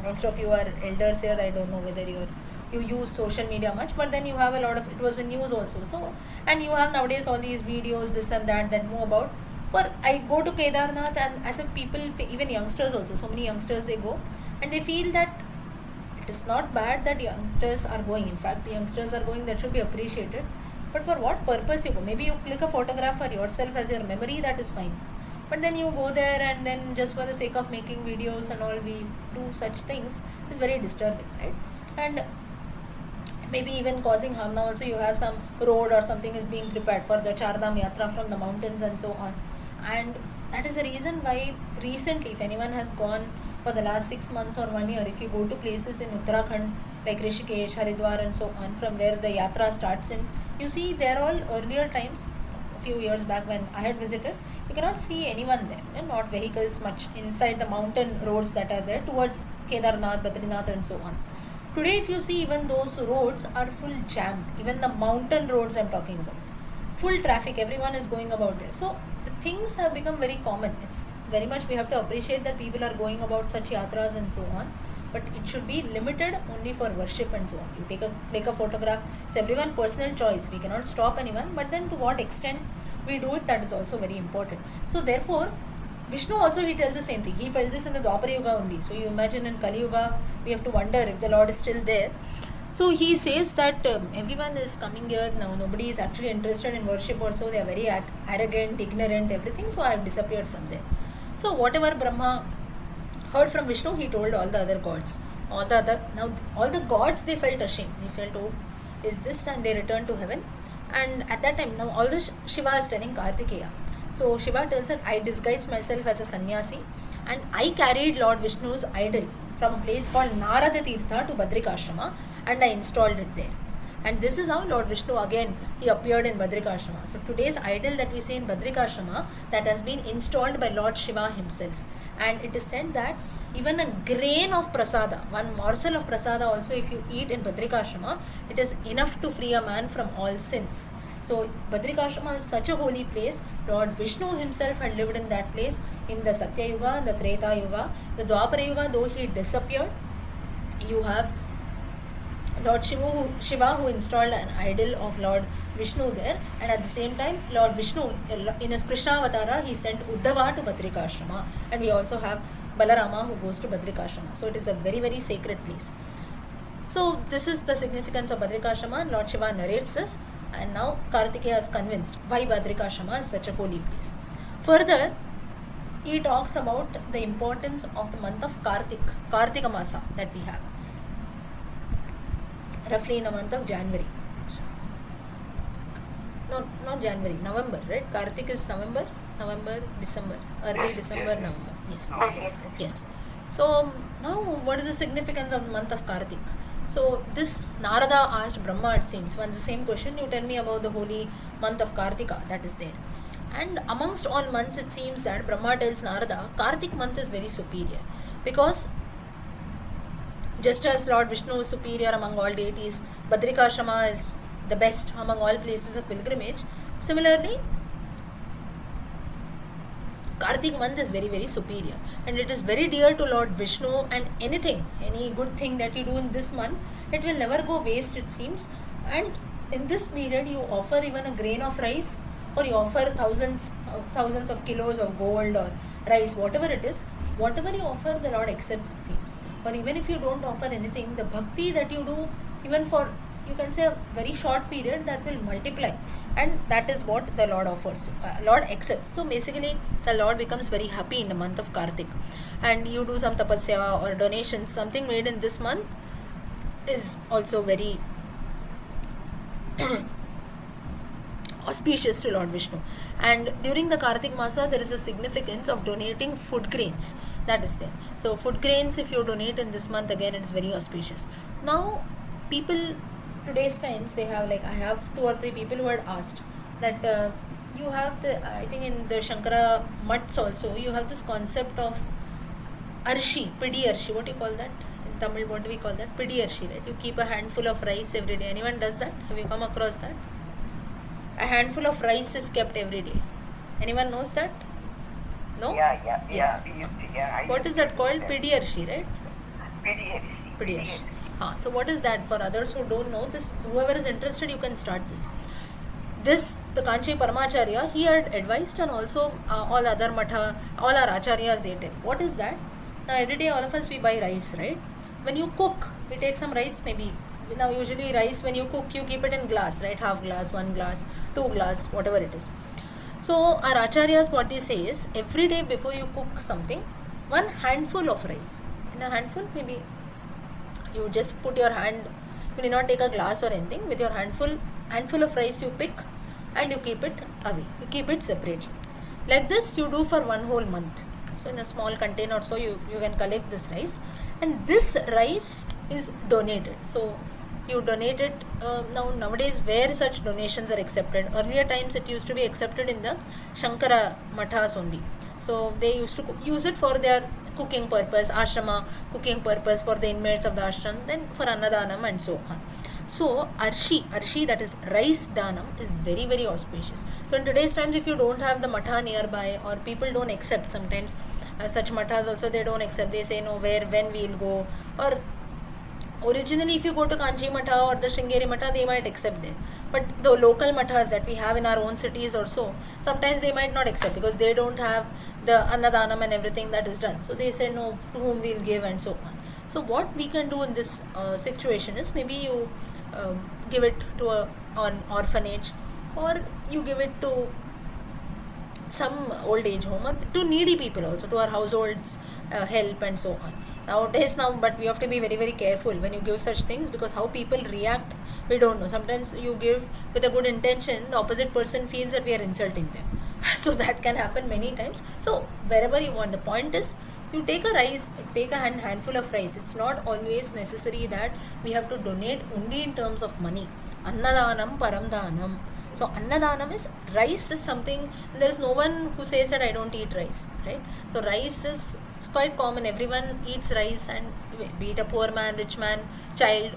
most of you are elders here. I don't know whether you use social media much, but then you have a lot of, it was in news also. So, and you have nowadays all these videos, this and that move about. For I go to Kedarnath, and as if people, even youngsters also, so many youngsters, they go and they feel that it is not bad that youngsters are going. In fact, youngsters are going, that should be appreciated. But for what purpose you go? Maybe you click a photograph for yourself as your memory, that is fine. But then you go there and then just for the sake of making videos and all, we do such things is very disturbing, right? And maybe even causing harm. Now also you have some road or something is being prepared for the Chardham Yatra from the mountains and so on. And that is the reason why recently, if anyone has gone for the last 6 months or 1 year, if you go to places in Uttarakhand like Rishikesh, Haridwar and so on, from where the yatra starts in, you see they're all earlier times, a few years back when I had visited, you cannot see anyone there, not vehicles much inside the mountain roads that are there towards Kedarnath, Badrinath and so on. Today, if you see, even those roads are full jammed. Even the mountain roads I'm talking about, full traffic. Everyone is going about there. So the things have become very common. It's very much, we have to appreciate that people are going about such yatras and so on. But it should be limited only for worship and so on. You take a photograph. It's everyone's personal choice. We cannot stop anyone. But then to what extent we do it, that is also very important. So therefore, Vishnu also, he tells the same thing. He felt this in the Dwapara Yuga only. So you imagine in Kali Yuga, we have to wonder if the Lord is still there. So he says that everyone is coming here now. Nobody is actually interested in worship also. They are very arrogant, ignorant, everything. So I have disappeared from there. So whatever Brahma heard from Vishnu, he told all the other gods. All the gods, they felt ashamed. They felt, oh, is this? And they returned to heaven. And at that time, now all this Shiva is telling Kartikeya. So Shiva tells that I disguised myself as a sannyasi and I carried Lord Vishnu's idol from a place called Narada Tirtha to Badrikashrama and I installed it there. And this is how Lord Vishnu again, he appeared in Badrikashrama. So today's idol that we see in Badrikashrama, that has been installed by Lord Shiva himself. And it is said that even a grain of prasada, one morsel of prasada also, if you eat in Badrikashrama, it is enough to free a man from all sins. So Badrikashrama is such a holy place. Lord Vishnu himself had lived in that place in the Satya Yuga, the Treta Yuga. The Dwapara Yuga, though he disappeared, you have Lord Shiva who installed an idol of Lord Vishnu there, and at the same time Lord Vishnu in his Krishna Avatara, he sent Uddhava to Badrikashrama, and we also have Balarama who goes to Badrikashrama. So it is a very, very sacred place. So this is the significance of Badrikashrama, and Lord Shiva narrates this, and now Kartikeya is convinced why Badrikashrama is such a holy place. Further, he talks about the importance of the month of Kartika Masa that we have, roughly in the month of January. No, not January, November, right? Kartik is November, December, early Yes, December, yes, yes. November. Yes. November. Yes. So now, what is the significance of the month of Kartik? So this Narada asked Brahma, it seems, once the same question, you tell me about the holy month of Kartika that is there. And amongst all months, it seems that Brahma tells Narada, Kartik month is very superior, because just as Lord Vishnu is superior among all deities, Badrikashrama is the best among all places of pilgrimage. Similarly, Kartik month is very, very superior, and it is very dear to Lord Vishnu, and any good thing that you do in this month, it will never go waste, it seems. And in this period, you offer even a grain of rice, or you offer thousands of kilos of gold or rice, whatever it is, whatever you offer, the Lord accepts, it seems. Or even if you don't offer anything, the bhakti that you do, even for, you can say, a very short period, that will multiply, and that is what the Lord offers, Lord accepts. So basically, the Lord becomes very happy in the month of Kartik, and you do some tapasya or donations, something made in this month is also very auspicious to Lord Vishnu. And during the Kartik Masa, there is a significance of donating food grains, that is there. So food grains, if you donate in this month, again, it is very auspicious. Now people, today's times, they have, like, I have 2 or 3 people who had asked that you have I think in the Shankara mutts also, you have this concept of arshi, pidi arshi, what do you call that in Tamil? What do we call that? Pidi arshi, right? You keep a handful of rice every day. Anyone does that? Have you come across that? a handful of rice is kept every day. Anyone knows that? No? Yeah. Yes. We used to, yeah. I What used is to that do called? that. Pidiarshi, right? PDHC. Pidiarshi. So what is that? For others who don't know this, whoever is interested, you can start this. This, the Kanchi Paramacharya, he had advised, and also all other matha, all our acharyas, they tell. What is that? Now every day all of us we buy rice, right? When you cook, we take some rice, maybe. Now usually rice, when you cook, you keep it in glass, right? Half glass, 1 glass, 2 glass, whatever it is. So our acharyas, what they say is, every day before you cook something, one handful of rice. In a handful, maybe you just put your hand, you need not take a glass or anything, with your handful of rice you pick, and you keep it away, you keep it separately. Like this you do for 1 whole month. So in a small container, so you can collect this rice, and this rice is donated. So you donate it. Nowadays where such donations are accepted, earlier times it used to be accepted in the Shankara mathas only. So they used to use it for their cooking purpose, ashrama cooking purpose for the inmates of the ashram, then for annadanam and so on. So arshi, that is rice danam, is very very auspicious. So in today's times, if you don't have the matha nearby, or people don't accept, sometimes such mathas also they don't accept, they say no, where, when we'll go. Or originally if you go to Kanchi Matha or the Sringeri Matha, they might accept there, but the local mathas that we have in our own cities also, sometimes they might not accept, because they don't have the annadanam and everything that is done. So they say no, to whom we'll give, and so on. So what we can do in this situation is, maybe you give it to an orphanage, or you give it to some old age home, or to needy people also, to our households help and so on. Nowadays, but we have to be very very careful when you give such things, because how people react, we don't know. Sometimes you give with a good intention, the opposite person feels that we are insulting them. So that can happen many times. So wherever you want, the point is, you take a handful of rice. It's not always necessary that we have to donate only in terms of money. Annadanam paramdanam. So annadanam is, rice is something, there is no one who says that I don't eat rice, right? So rice is, it's quite common, everyone eats rice, and be it a poor man, rich man, child,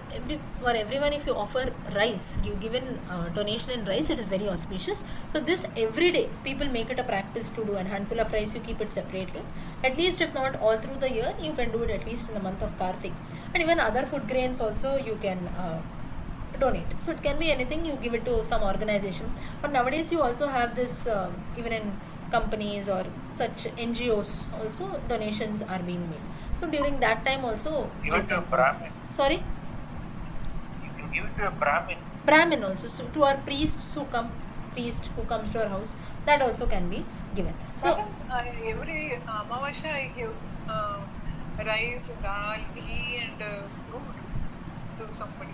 for everyone, if you offer rice, you give in donation in rice, it is very auspicious. So this every day people make it a practice to do. A handful of rice you keep it separately, at least if not all through the year, you can do it at least in the month of Kartik. And even other food grains also you can donate. So it can be anything, you give it to some organization. Or nowadays you also have this, even in companies or such NGOs also, donations are being made. So during that time also, Even to a Brahmin. Sorry? You can give it to a Brahmin. Also, so to our priest who comes to our house, that also can be given. So Madam, every Amavasya I give rice, dal, ghee and food to somebody.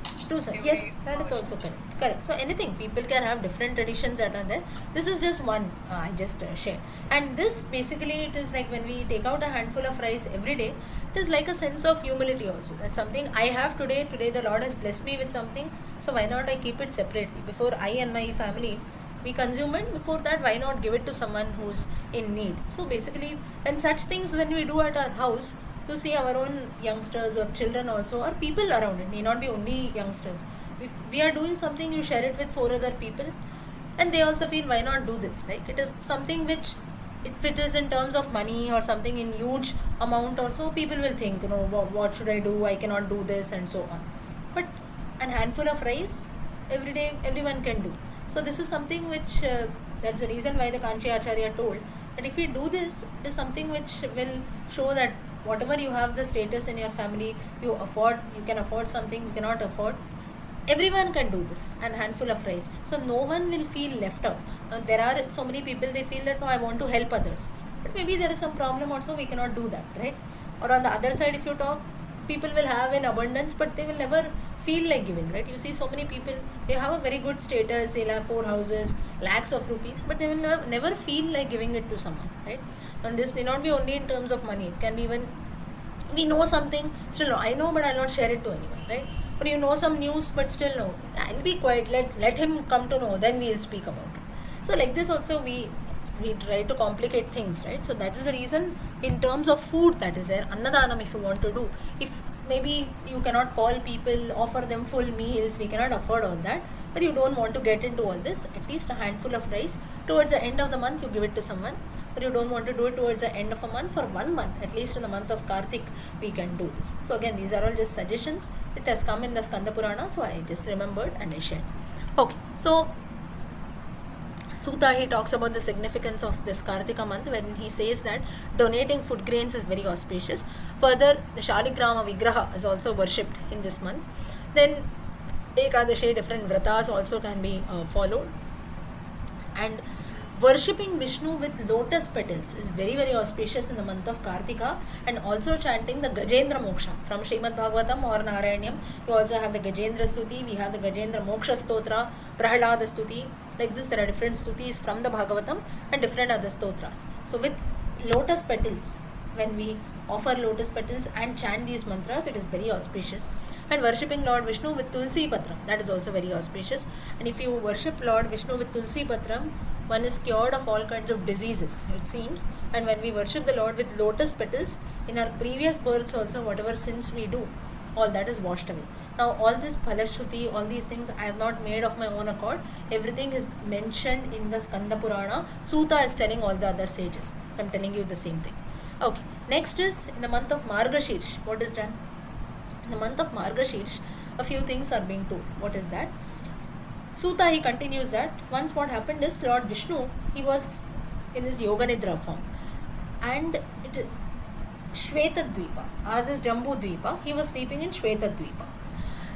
Yes, that is also correct. So anything, people can have different traditions that are there. This is just one I just shared. And this basically, it is like when we take out a handful of rice every day, it is like a sense of humility also. That's something I have today the Lord has blessed me with something, so why not I keep it separately. Before I and my family we consume it, before that why not give it to someone who's in need. So basically, and such things when we do at our house, to see our own youngsters or children also, or people around, it may not be only youngsters. If we are doing something, you share it with 4 other people, and they also feel why not do this. Like, it is something which, if it is in terms of money or something in huge amount or so, people will think, what should I do, I cannot do this and so on. But a handful of rice every day everyone can do. So this is something which, that's the reason why the Kanchi Acharya told that if you do this, it is something which will show that whatever you have the status in your family, you can afford something, you cannot afford, everyone can do this, and handful of rice. So no one will feel left out. There are so many people, they feel that no, I want to help others, but maybe there is some problem also, we cannot do that, right? Or on the other side, if you talk, people will have in abundance, but they will never feel like giving, right? You see so many people, they have a very good status, they'll have 4 houses, lakhs of rupees, but they will never feel like giving it to someone, right? And this need not be only in terms of money, it can be even, we know something, still no, I know, but I'll not share it to anyone, right? Or you know some news, but still no, I'll be quiet, let him come to know, then we'll speak about it. So like this also, we try to complicate things, right? So that is the reason in terms of food that is there, annadanam, if you want to do, if maybe you cannot call people, offer them full meals, we cannot afford all that, but you don't want to get into all this, at least a handful of rice towards the end of the month you give it to someone, but you don't want to do it towards the end of a month. For 1 month, at least in the month of Kartik, we can do this. So again, these are all just suggestions. It has come in the Skanda Purana, so I just remembered and I shared. Okay, so Suta, he talks about the significance of this Kartika month when he says that donating food grains is very auspicious. Further, the Shaligrama Vigraha is also worshipped in this month. Then Ekadashi, different vratas also can be followed. And worshipping Vishnu with lotus petals is very very auspicious in the month of Kartika, and also chanting the Gajendra Moksha from Srimad Bhagavatam or Narayanyam. You also have the Gajendra Stuti, we have the Gajendra Moksha Stotra, Prahlada Stuti. Like this, there are different stutis from the Bhagavatam and different other stotras. So with lotus petals, when we offer lotus petals and chant these mantras, it is very auspicious. And worshipping Lord Vishnu with Tulsi Patram, that is also very auspicious. And if you worship Lord Vishnu with Tulsi Patram, one is cured of all kinds of diseases, it seems. And when we worship the Lord with lotus petals, in our previous births also, whatever sins we do, all that is washed away. Now all this Phalashruti, all these things I have not made of my own accord. Everything is mentioned in the Skanda Purana. Suta is telling all the other sages. So I am telling you the same thing. Okay, next is in the month of Margashirsh. What is done? In the month of Margashirsh, a few things are being told. What is that? Suta, he continues that once what happened is Lord Vishnu, he was in his Yoga Nidra form, and it Shweta Dvipa, as is Jambu Dvipa, he was sleeping in Shweta Dvipa.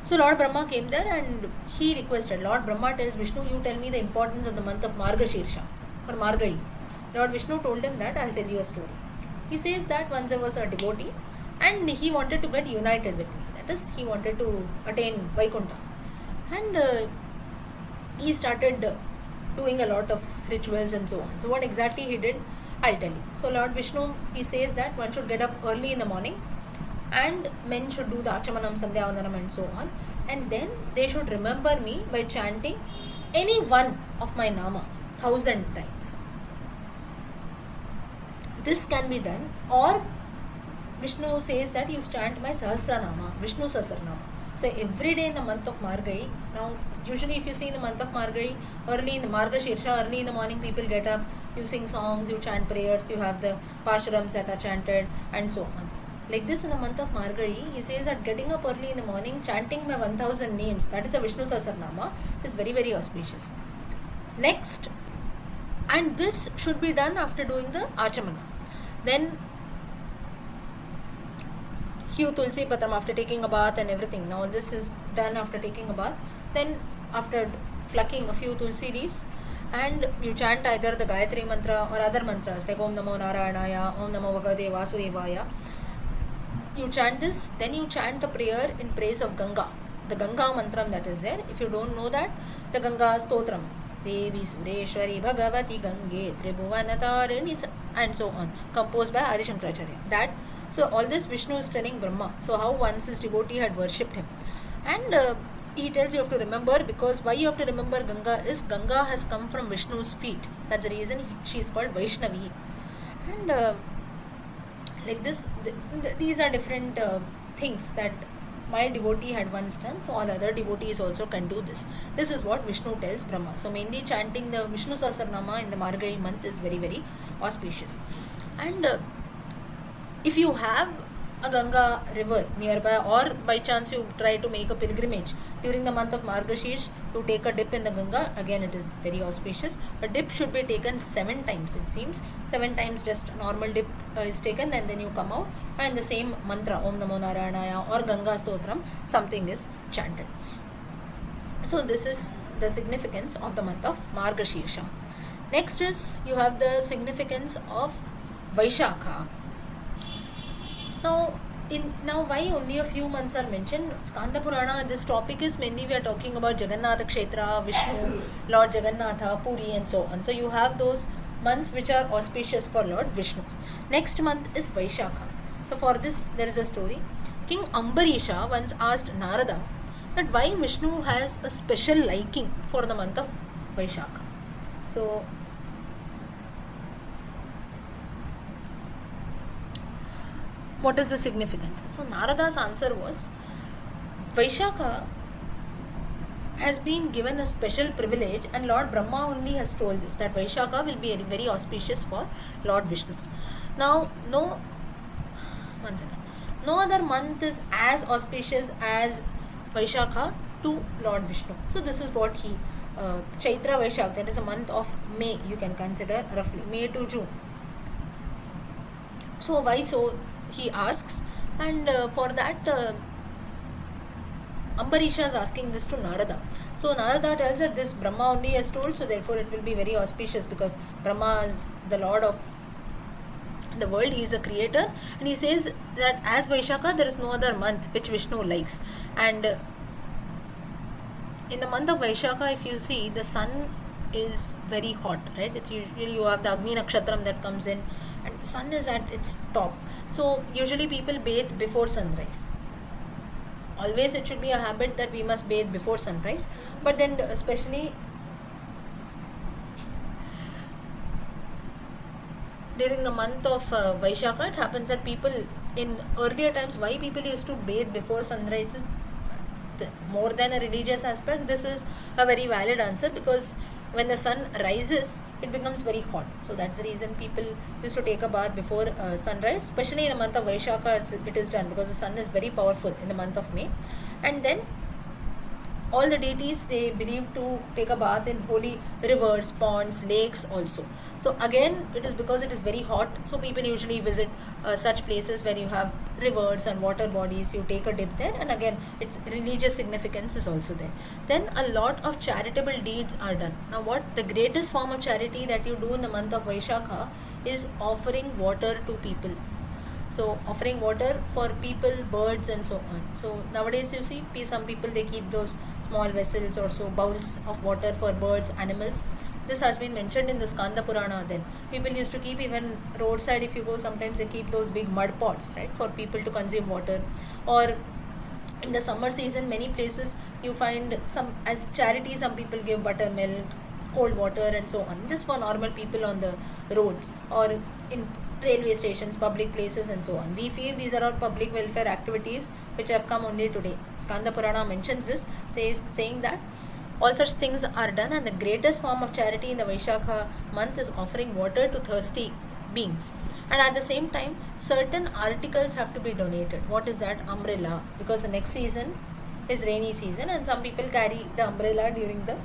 So Lord Brahma came there and he requested, Lord Brahma tells Vishnu, you tell me the importance of the month of Margashirsha or Margari. Lord Vishnu told him that I'll tell you a story. He says that once I was a devotee and he wanted to get united with me. That is, he wanted to attain Vaikuntha. And he started doing a lot of rituals and so on. So what exactly he did, I'll tell you. So Lord Vishnu, he says that one should get up early in the morning and men should do the Achamanam, Sandhyavandanam and so on. And then they should remember me by chanting any one of my Nama 1,000 times. This can be done, or Vishnu says that you chant my Sahasranama, Vishnu Sahasranama. So every day in the month of Margari, now usually if you see in the month of Margari, early in the Margashirsha, early in the morning people get up, you sing songs, you chant prayers, you have the Pasharams that are chanted and so on. Like this in the month of Margari, he says that getting up early in the morning, chanting my 1,000 names, that is a Vishnu Sahasranama, is very very auspicious. Next, and this should be done after doing the Achamana. Then few Tulsi Patram after taking a bath and everything. Now this is done after taking a bath. Then after plucking a few Tulsi leaves, and you chant either the Gayatri mantra or other mantras like Om Namo Narayanaya, Om Namo Bhagavate Vasudevaya. You chant this, then you chant a prayer in praise of Ganga. The Ganga mantram that is there. If you don't know that, the Ganga Stotram, Devi Sureshwari Bhagavati Gange Tribhuvanatarini and so on, composed by Adi Shankaracharya. That, so all this Vishnu is telling Brahma. So how once his devotee had worshipped him. And he tells you have to remember, because why you have to remember Ganga is Ganga has come from Vishnu's feet. That's the reason she is called Vaishnavi. And like this, these are different things that my devotee had once done, so all other devotees also can do this. This is what Vishnu tells Brahma. So mainly chanting the Vishnu Sahasranama in the Margari month is very very auspicious. And if you have a Ganga river nearby, or by chance you try to make a pilgrimage during the month of Margashirsh to take a dip in the Ganga, again it is very auspicious. A dip should be taken 7 times, it seems. 7 times just a normal dip is taken, and then you come out and the same mantra Om Namo Narayanaya or Ganga Stotram, something is chanted. So this is the significance of the month of Margashirsha. Next is you have the significance of Vaishakha. Now why only a few months are mentioned? Skanda Purana, this topic is mainly we are talking about Jagannatha Kshetra, Vishnu, Lord Jagannatha, Puri and so on. So you have those months which are auspicious for Lord Vishnu. Next month is Vaishakha. So for this there is a story. King Ambarisha once asked Narada that why Vishnu has a special liking for the month of Vaishakha. So what is the significance? So Narada's answer was, Vaishakha has been given a special privilege, and Lord Brahma only has told this, that Vaishakha will be very auspicious for Lord Vishnu. Now, one second. No other month is as auspicious as Vaishakha to Lord Vishnu. So this is what he, Chaitra Vaishakha, that is a month of May, you can consider roughly, May to June. So why so, he asks, and for that Ambarisha is asking this to Narada. So Narada tells that this Brahma only has told, so therefore it will be very auspicious, because Brahma is the lord of the world, he is a creator, and he says that as Vaishakha there is no other month which Vishnu likes. And in the month of Vaishakha, if you see, the sun is very hot, right? It's usually, you have the Agni Nakshatram that comes in, and sun is at its top. So usually people bathe before sunrise. Always it should be a habit that we must bathe before sunrise, but then especially during the month of Vaishakha, it happens that people in earlier times, why people used to bathe before sunrise is more than a religious aspect. This is a very valid answer, because when the sun rises, it becomes very hot. So that's the reason people used to take a bath before sunrise, especially in the month of Vaishakha. It is done because the sun is very powerful in the month of May. And then all the deities, they believe to take a bath in holy rivers, ponds, lakes also. So again, it is because it is very hot, so people usually visit such places where you have rivers and water bodies. You take a dip there, and again, its religious significance is also there. Then a lot of charitable deeds are done. Now, what the greatest form of charity that you do in the month of Vaishakha is offering water to people. So offering water for people, birds, and so on. So nowadays you see, some people, they keep those small vessels or so, bowls of water for birds, animals. This has been mentioned in the Skanda Purana. Then people used to keep, even roadside if you go, sometimes they keep those big mud pots, right, for people to consume water. Or in the summer season, many places you find, some as charity, some people give buttermilk, cold water, and so on, just for normal people on the roads or in railway stations, public places, and so on. We feel these are all public welfare activities which have come only today. Skanda Purana mentions this, saying that all such things are done, and the greatest form of charity in the Vaishakha month is offering water to thirsty beings. And at the same time, certain articles have to be donated. What is that? Umbrella, because the next season is rainy season, and some people carry the umbrella during the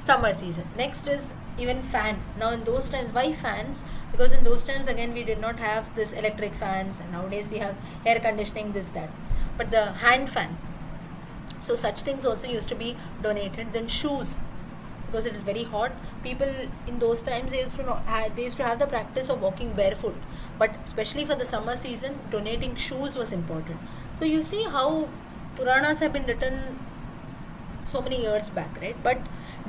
summer season. Next is even fan. Now in those times, why fans? Because in those times, again, we did not have this electric fans, and nowadays we have air conditioning, this, that, but the hand fan. So such things also used to be donated. Then shoes, because it is very hot, people in those times, they used to have the practice of walking barefoot, but especially for the summer season, donating shoes was important. So you see how Puranas have been written so many years back, right? But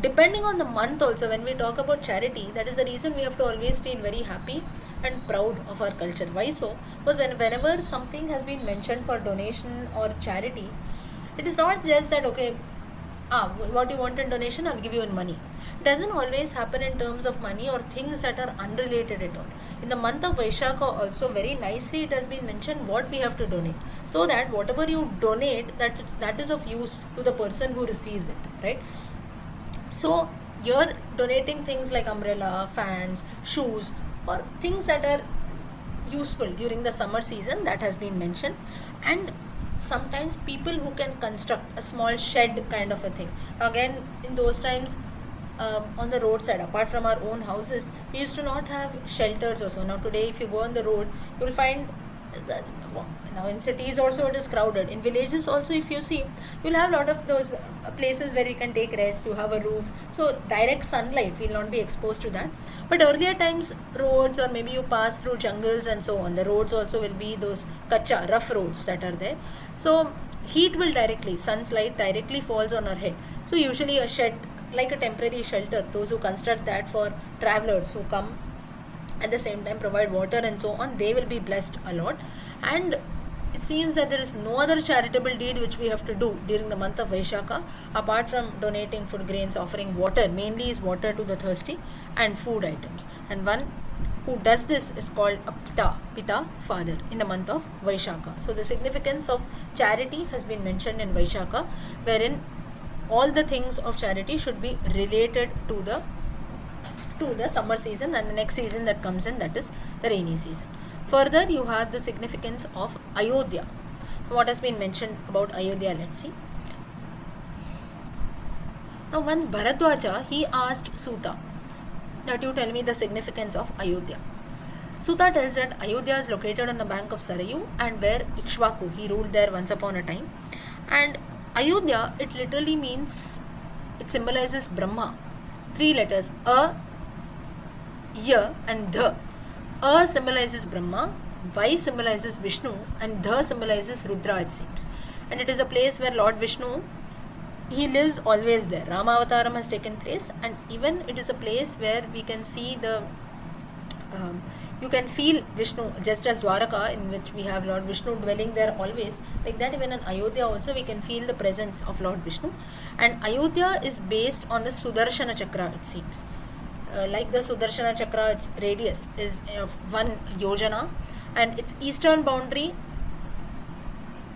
depending on the month also, when we talk about charity, that is the reason we have to always feel very happy and proud of our culture. Why so? Because whenever something has been mentioned for donation or charity, it is not just that, okay, what you want in donation, I'll give you in money. It doesn't always happen in terms of money or things that are unrelated at all. In the month of Vaishakha also, very nicely it has been mentioned what we have to donate, so that whatever you donate, that is of use to the person who receives it, right? So you're donating things like umbrella, fans, shoes, or things that are useful during the summer season, that has been mentioned. And sometimes people who can construct a small shed kind of a thing. Again, in those times, on the roadside, apart from our own houses, we used to not have shelters also. Now today, if you go on the road, you'll find that, now in cities also it is crowded. In villages also, if you see, you'll have a lot of those places where you can take rest, you have a roof, so direct sunlight will not be exposed to that. But earlier times, roads, or maybe you pass through jungles and so on, the roads also will be those kacha, rough roads that are there. So heat will sun's light directly falls on our head. So usually a shed, like a temporary shelter, those who construct that for travelers who come, at the same time provide water and so on, they will be blessed a lot. And it seems that there is no other charitable deed which we have to do during the month of Vaishakha, apart from donating food grains, offering water, mainly is water to the thirsty, and food items. And one who does this is called a pita, father, in the month of Vaishakha. So the significance of charity has been mentioned in Vaishakha, wherein all the things of charity should be related to the summer season and the next season that comes in, that is the rainy season. Further, you have the significance of Ayodhya. What has been mentioned about Ayodhya, let's see. Now once Bharadwaja, he asked Suta that you tell me the significance of Ayodhya. Suta tells that Ayodhya is located on the bank of Sarayu and where Ikshvaku, he ruled there once upon a time. And Ayodhya, it literally means, it symbolizes Brahma. 3 letters, A, Y and Dha. A symbolizes Brahma, Y symbolizes Vishnu and Dha symbolizes Rudra, it seems. And it is a place where Lord Vishnu, he lives always there. Rama Avataram has taken place, and even it is a place where we can see you can feel Vishnu, just as Dwaraka, in which we have Lord Vishnu dwelling there always. Like that, even in Ayodhya also we can feel the presence of Lord Vishnu. And Ayodhya is based on the Sudarshana Chakra, it seems. Like the Sudarshana Chakra, its radius is of 1 yojana, and its eastern boundary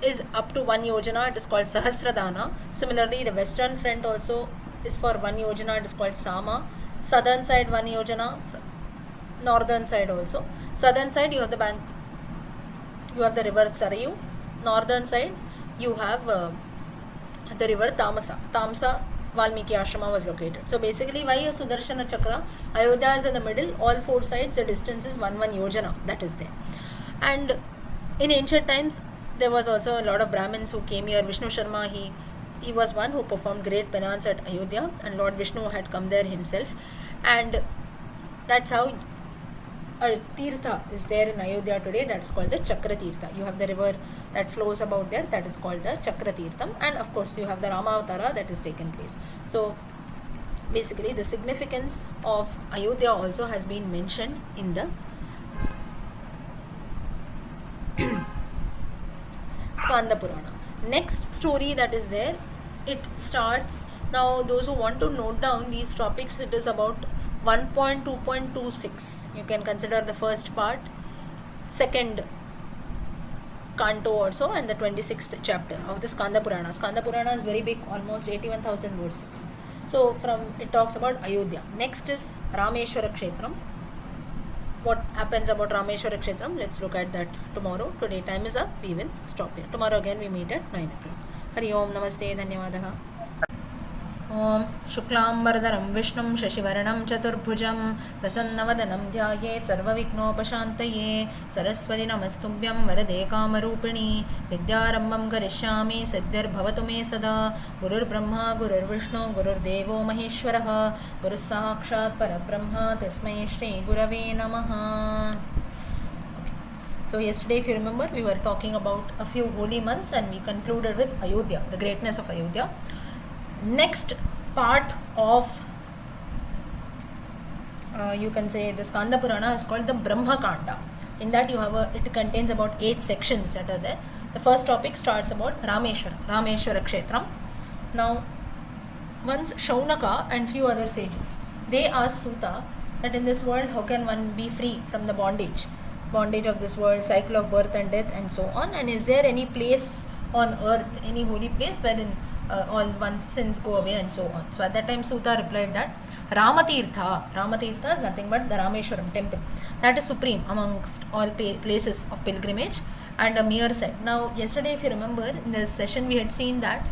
is up to 1 yojana, it is called Sahasradhana. Similarly, the western front also is for 1 yojana, it is called Sama. Southern side 1 yojana, northern side also. Southern side you have the bank, you have the river Sarayu. Northern side you have the river Tamsa. Valmiki Ashrama was located. So basically, why a Sudarshana Chakra? Ayodhya is in the middle, all 4 sides, the distance is 1 yojana, that is there. And in ancient times, there was also a lot of Brahmins who came here. Vishnu Sharma, he was one who performed great penance at Ayodhya, and Lord Vishnu had come there himself. And that's how a Tirtha is there in Ayodhya today, that's called the Chakra Tirtha. You have the river that flows about there, that is called the Chakra Tirtham, and of course you have the Rama Avatara that has taken place. So basically the significance of Ayodhya also has been mentioned in the Skanda Purana. Next story that is there, it starts, now those who want to note down these topics, it is about 1.2.26. You can consider the first part, second canto also, and the 26th chapter of the Skanda Purana. Skanda Purana is very big, almost 81,000 verses. So from it talks about Ayodhya. Next is Rameshwara Kshetram. What happens about Rameshwara Kshetram? Let's look at that tomorrow. Today time is up. We will stop here. Tomorrow again we meet at 9 o'clock. Hari Om Namaste Dhanyavadaha. Om Shuklambardaram Vishnum Shashivaranam Chaturbhujam Prasanavadhanam Dhyaye Sarvavignopashantaye Saraswati Namastubhyam Varade Kamarupini Vidyarambam Karishyami Siddhir Bhavatu Me Sada Gurur Brahma Gurur Vishnu Gurur Devo Maheshwaraha Guru Sakshat Parabrahma Tasmai Shri Gurave Namaha. So yesterday, if you remember, we were talking about a few holy months and we concluded with Ayodhya, the greatness of Ayodhya. Next part of you can say the Skanda Purana is called the Brahma Kanda. In that you have it contains about 8 sections that are there. The first topic starts about Rameshwara Kshetram. Now once Shaunaka and few other sages, they asked Suta that in this world how can one be free from the bondage of this world, cycle of birth and death and so on, and is there any place on earth, any holy place wherein all one's sins go away and so on. So at that time Suta replied that Ramatirtha is nothing but the Rameshwaram temple, that is supreme amongst all places of pilgrimage and a mere set. Now yesterday, if you remember, in this session we had seen that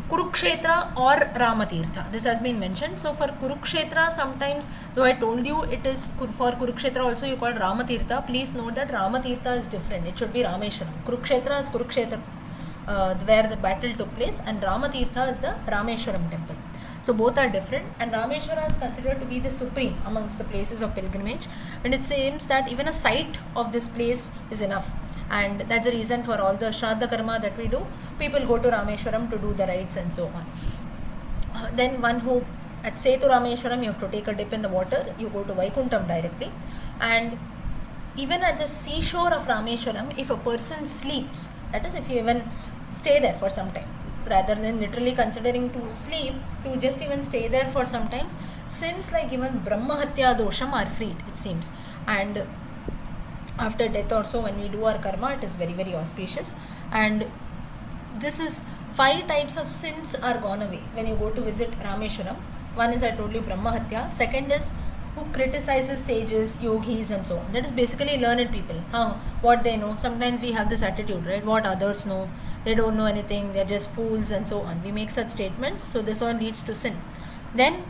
Kurukshetra or Ramatirtha, this has been mentioned. So for Kurukshetra, sometimes, though I told you it is for Kurukshetra also you call Ramatirtha, please note that Ramatirtha is different, it should be Rameshwaram. Kurukshetra is Kurukshetra, where the battle took place, and Ramatirtha is the Rameshwaram temple. So both are different, and Rameshwara is considered to be the supreme amongst the places of pilgrimage, and it seems that even a sight of this place is enough, and that's the reason for all the Shraddha Karma that we do, people go to Rameshwaram to do the rites and so on. Then one who at Setu Rameshwaram, you have to take a dip in the water, you go to Vaikuntham directly, and even at the seashore of Rameshwaram, if a person sleeps, that is if you even stay there for some time, rather than literally considering to sleep, you just even stay there for some time, since like even Brahmahatya dosham are freed, it seems. and after death or so, when we do our karma, it is very very auspicious. And this is 5 types of sins are gone away when you go to visit Rameshwaram. One is, I told you, Brahmahatya. Second is who criticizes sages, yogis, and so on. That is basically learned people. What they know. Sometimes we have this attitude, right? What others know, they don't know anything. They're just fools, and so on. We make such statements, so this all leads to sin. Then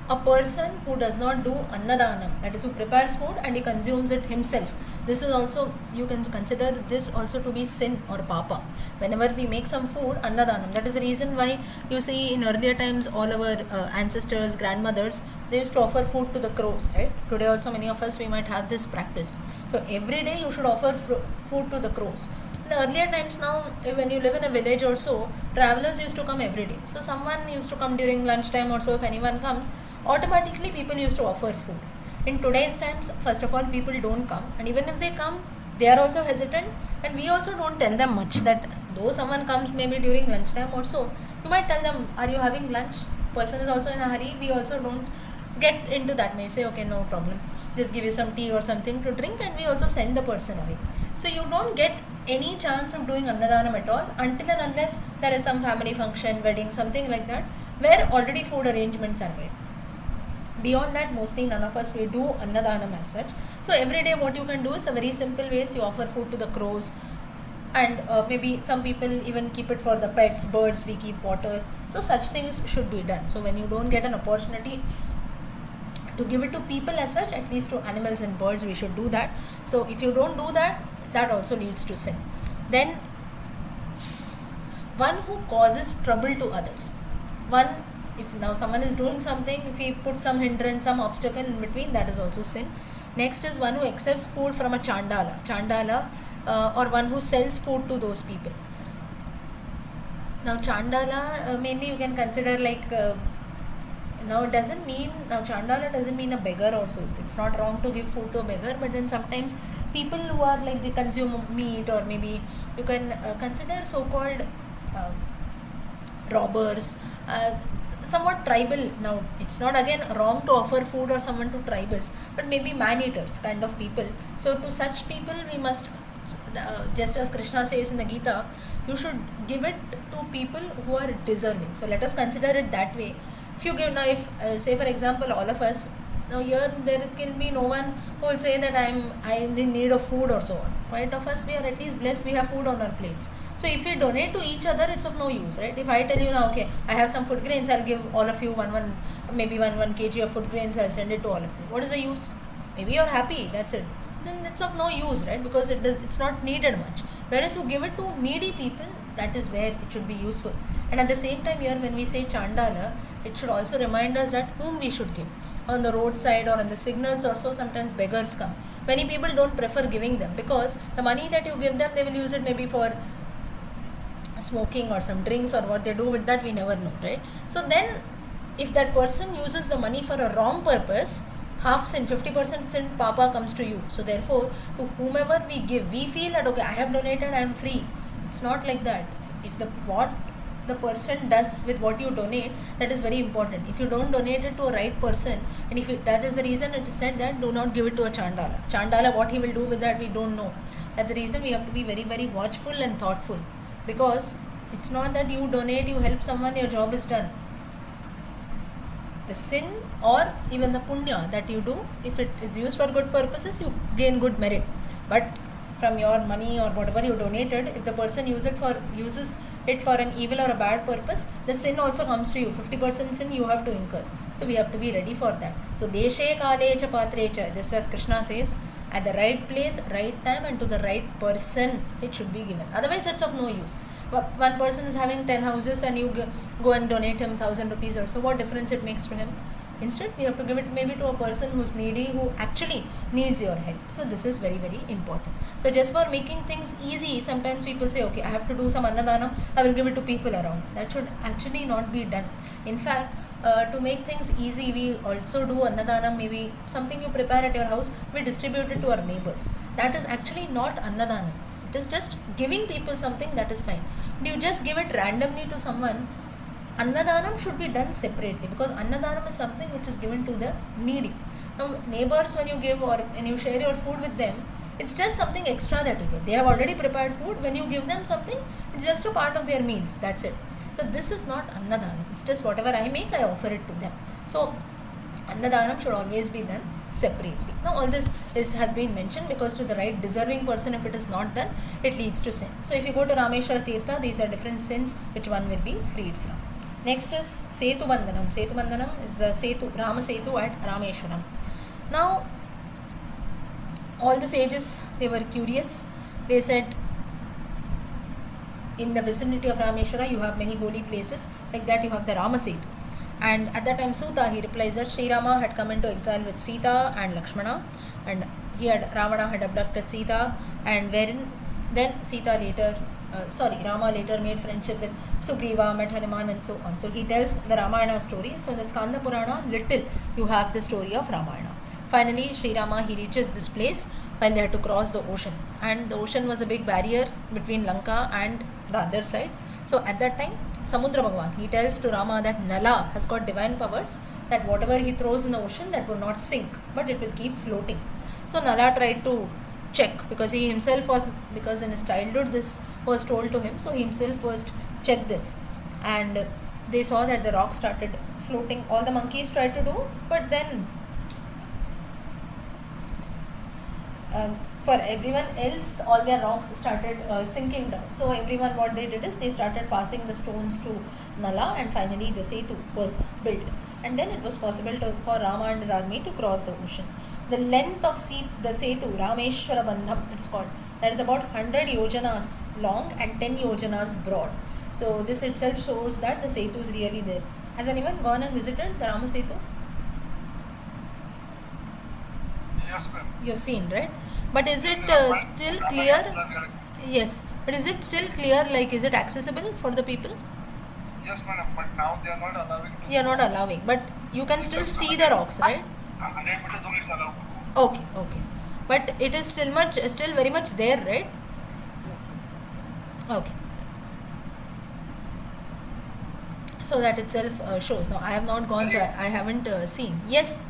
a person who does not do annadanam, that is, who prepares food and he consumes it himself. This is also, you can consider this also to be sin or papa. Whenever we make some food, annadanam. That is the reason why you see in earlier times all our ancestors, grandmothers, they used to offer food to the crows, right? Today also many of us, we might have this practice. So every day you should offer food to the crows. In earlier times, now when you live in a village or so, travelers used to come every day. So someone used to come during lunchtime or so. If anyone comes, automatically people used to offer food. In today's times, first of all, people don't come, and even if they come, they are also hesitant, and we also don't tell them much. That though someone comes maybe during lunchtime or so, you might tell them, are you having lunch? Person is also in a hurry. We also don't get into that. May say, okay, no problem, just give you some tea or something to drink, and we also send the person away. So you don't get any chance of doing annadanam at all until and unless there is some family function, wedding, something like that, where already food arrangements are made. Beyond that, mostly none of us will do annadanam as such. So every day what you can do is a very simple ways. You offer food to the crows, and maybe some people even keep it for the pets, birds, we keep water. So such things should be done. So when you don't get an opportunity to give it to people as such, at least to animals and birds, we should do that. So if you don't do that, that also leads to sin. Then one who causes trouble to others. One, if now someone is doing something, if he puts some hindrance, some obstacle in between, that is also sin. Next is one who accepts food from a chandala, or one who sells food to those people. Now chandala, mainly you can consider like, now it doesn't mean, now chandala doesn't mean a beggar also. It's not wrong to give food to a beggar, but then sometimes people who are like, they consume meat, or maybe you can consider so-called robbers, somewhat tribal. Now it's not again wrong to offer food or someone to tribals, but maybe man-eaters kind of people. So to such people we must, just as Krishna says in the Gita, you should give it to people who are deserving. So let us consider it that way. If you give, now if say for example all of us, now here there can be no one who will say that I'm in need of food or so on. Quite of us, we are at least blessed, we have food on our plates. So if we donate to each other, it's of no use, right? If I tell you now, okay, I have some food grains, I'll give all of you maybe one kg of food grains, I'll send it to all of you. What is the use? Maybe you're happy, that's it. Then it's of no use, right? Because it's not needed much. Whereas you give it to needy people, that is where it should be useful. And at the same time here, when we say chandala, it should also remind us that whom we should give. On the roadside or on the signals or so, sometimes beggars come. Many people don't prefer giving them, because the money that you give them, they will use it maybe for smoking or some drinks, or what they do with that we never know, right? So then if that person uses the money for a wrong purpose, half sin, 50% sin papa comes to you. So therefore, to whomever we give, we feel that okay, I have donated, I am free. It's not like that. If what the person does with what you donate, that is very important. If you don't donate it to a right person, and that is the reason it is said that do not give it to a chandala, what he will do with that we don't know. That's the reason we have to be very very watchful and thoughtful, because it's not that you donate, you help someone, your job is done. The sin or even the punya that you do, if it is used for good purposes, you gain good merit. But from your money or whatever you donated, if the person uses it for an evil or a bad purpose, the sin also comes to you. 50% sin you have to incur. So we have to be ready for that. So deshe kale cha patre cha, just as Krishna says, at the right place, right time, and to the right person it should be given. Otherwise it's of no use. One person is having 10 houses and you go and donate him 1,000 rupees or so, what difference it makes to him? Instead, we have to give it maybe to a person who's needy, who actually needs your help. So this is very very important. So just for making things easy, sometimes people say, okay, I have to do some annadanam, I will give it to people around. That should actually not be done. In fact, to make things easy, we also do annadanam, maybe something you prepare at your house, we distribute it to our neighbors. That is actually not annadanam. It is just giving people something, that is fine. But you just give it randomly to someone, annadanam should be done separately, because annadanam is something which is given to the needy. Now, neighbors, when you give or when you share your food with them, it's just something extra that you give. They have already prepared food. When you give them something, it's just a part of their meals. That's it. So this is not Annadanam. It's just whatever I make, I offer it to them. So Annadanam should always be done separately. Now all this has been mentioned because to the right deserving person, if it is not done, it leads to sin. So if you go to Rameshwar Tirtha, these are different sins which one will be freed from. Next is Setu Bandhanam. Setu Bandhanam is the Setu, Rama Setu at Rameshwaram. Now all the sages, they were curious. They said, in the vicinity of Rameshwara you have many holy places. Like that you have the Rama Setu. And at that time Suta, he replies that Sri Rama had come into exile with Sita and Lakshmana, and Ravana had abducted Sita, and wherein then Rama later made friendship with Sugriva, met Hanuman and so on. So he tells the Ramayana story. So in the Skanda Purana, little you have the story of Ramayana. Finally, Sri Rama, he reaches this place when they had to cross the ocean, and the ocean was a big barrier between Lanka and the other side. So at that time, Samudra Bhagavan, he tells to Rama that Nala has got divine powers, that whatever he throws in the ocean, that will not sink, but it will keep floating. So Nala tried to check, because he himself was, because in his childhood this was told to him, so he himself first checked this, and they saw that the rock started floating. All the monkeys tried to do, but then for everyone else, all their rocks started sinking down. So everyone, what they did is they started passing the stones to Nala, and finally the Setu was built. And then it was possible for Rama and his army to cross the ocean. The length of the Setu, Rameshwara Bandham, it's called, that is about 100 yojanas long and 10 yojanas broad. So this itself shows that the Setu is really there. Has anyone gone and visited the Rama Setu? Yes, ma'am. You have seen, right? But is it still clear? Yes. But is it still clear? Like, is it accessible for the people? Yes, madam. But now they are not allowing to. You are not allowing, but you can still see the rocks, right? 100 meters only is allowed. Okay, okay. But it is still very much there, right? Okay. So that itself shows. Now I have not gone, so I haven't seen. Yes.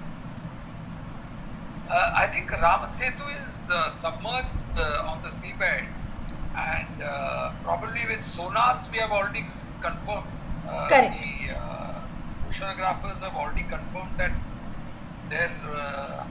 I think Rama Setu is submerged on the seabed, and probably with sonars we have already confirmed. Correct. The oceanographers have already confirmed that there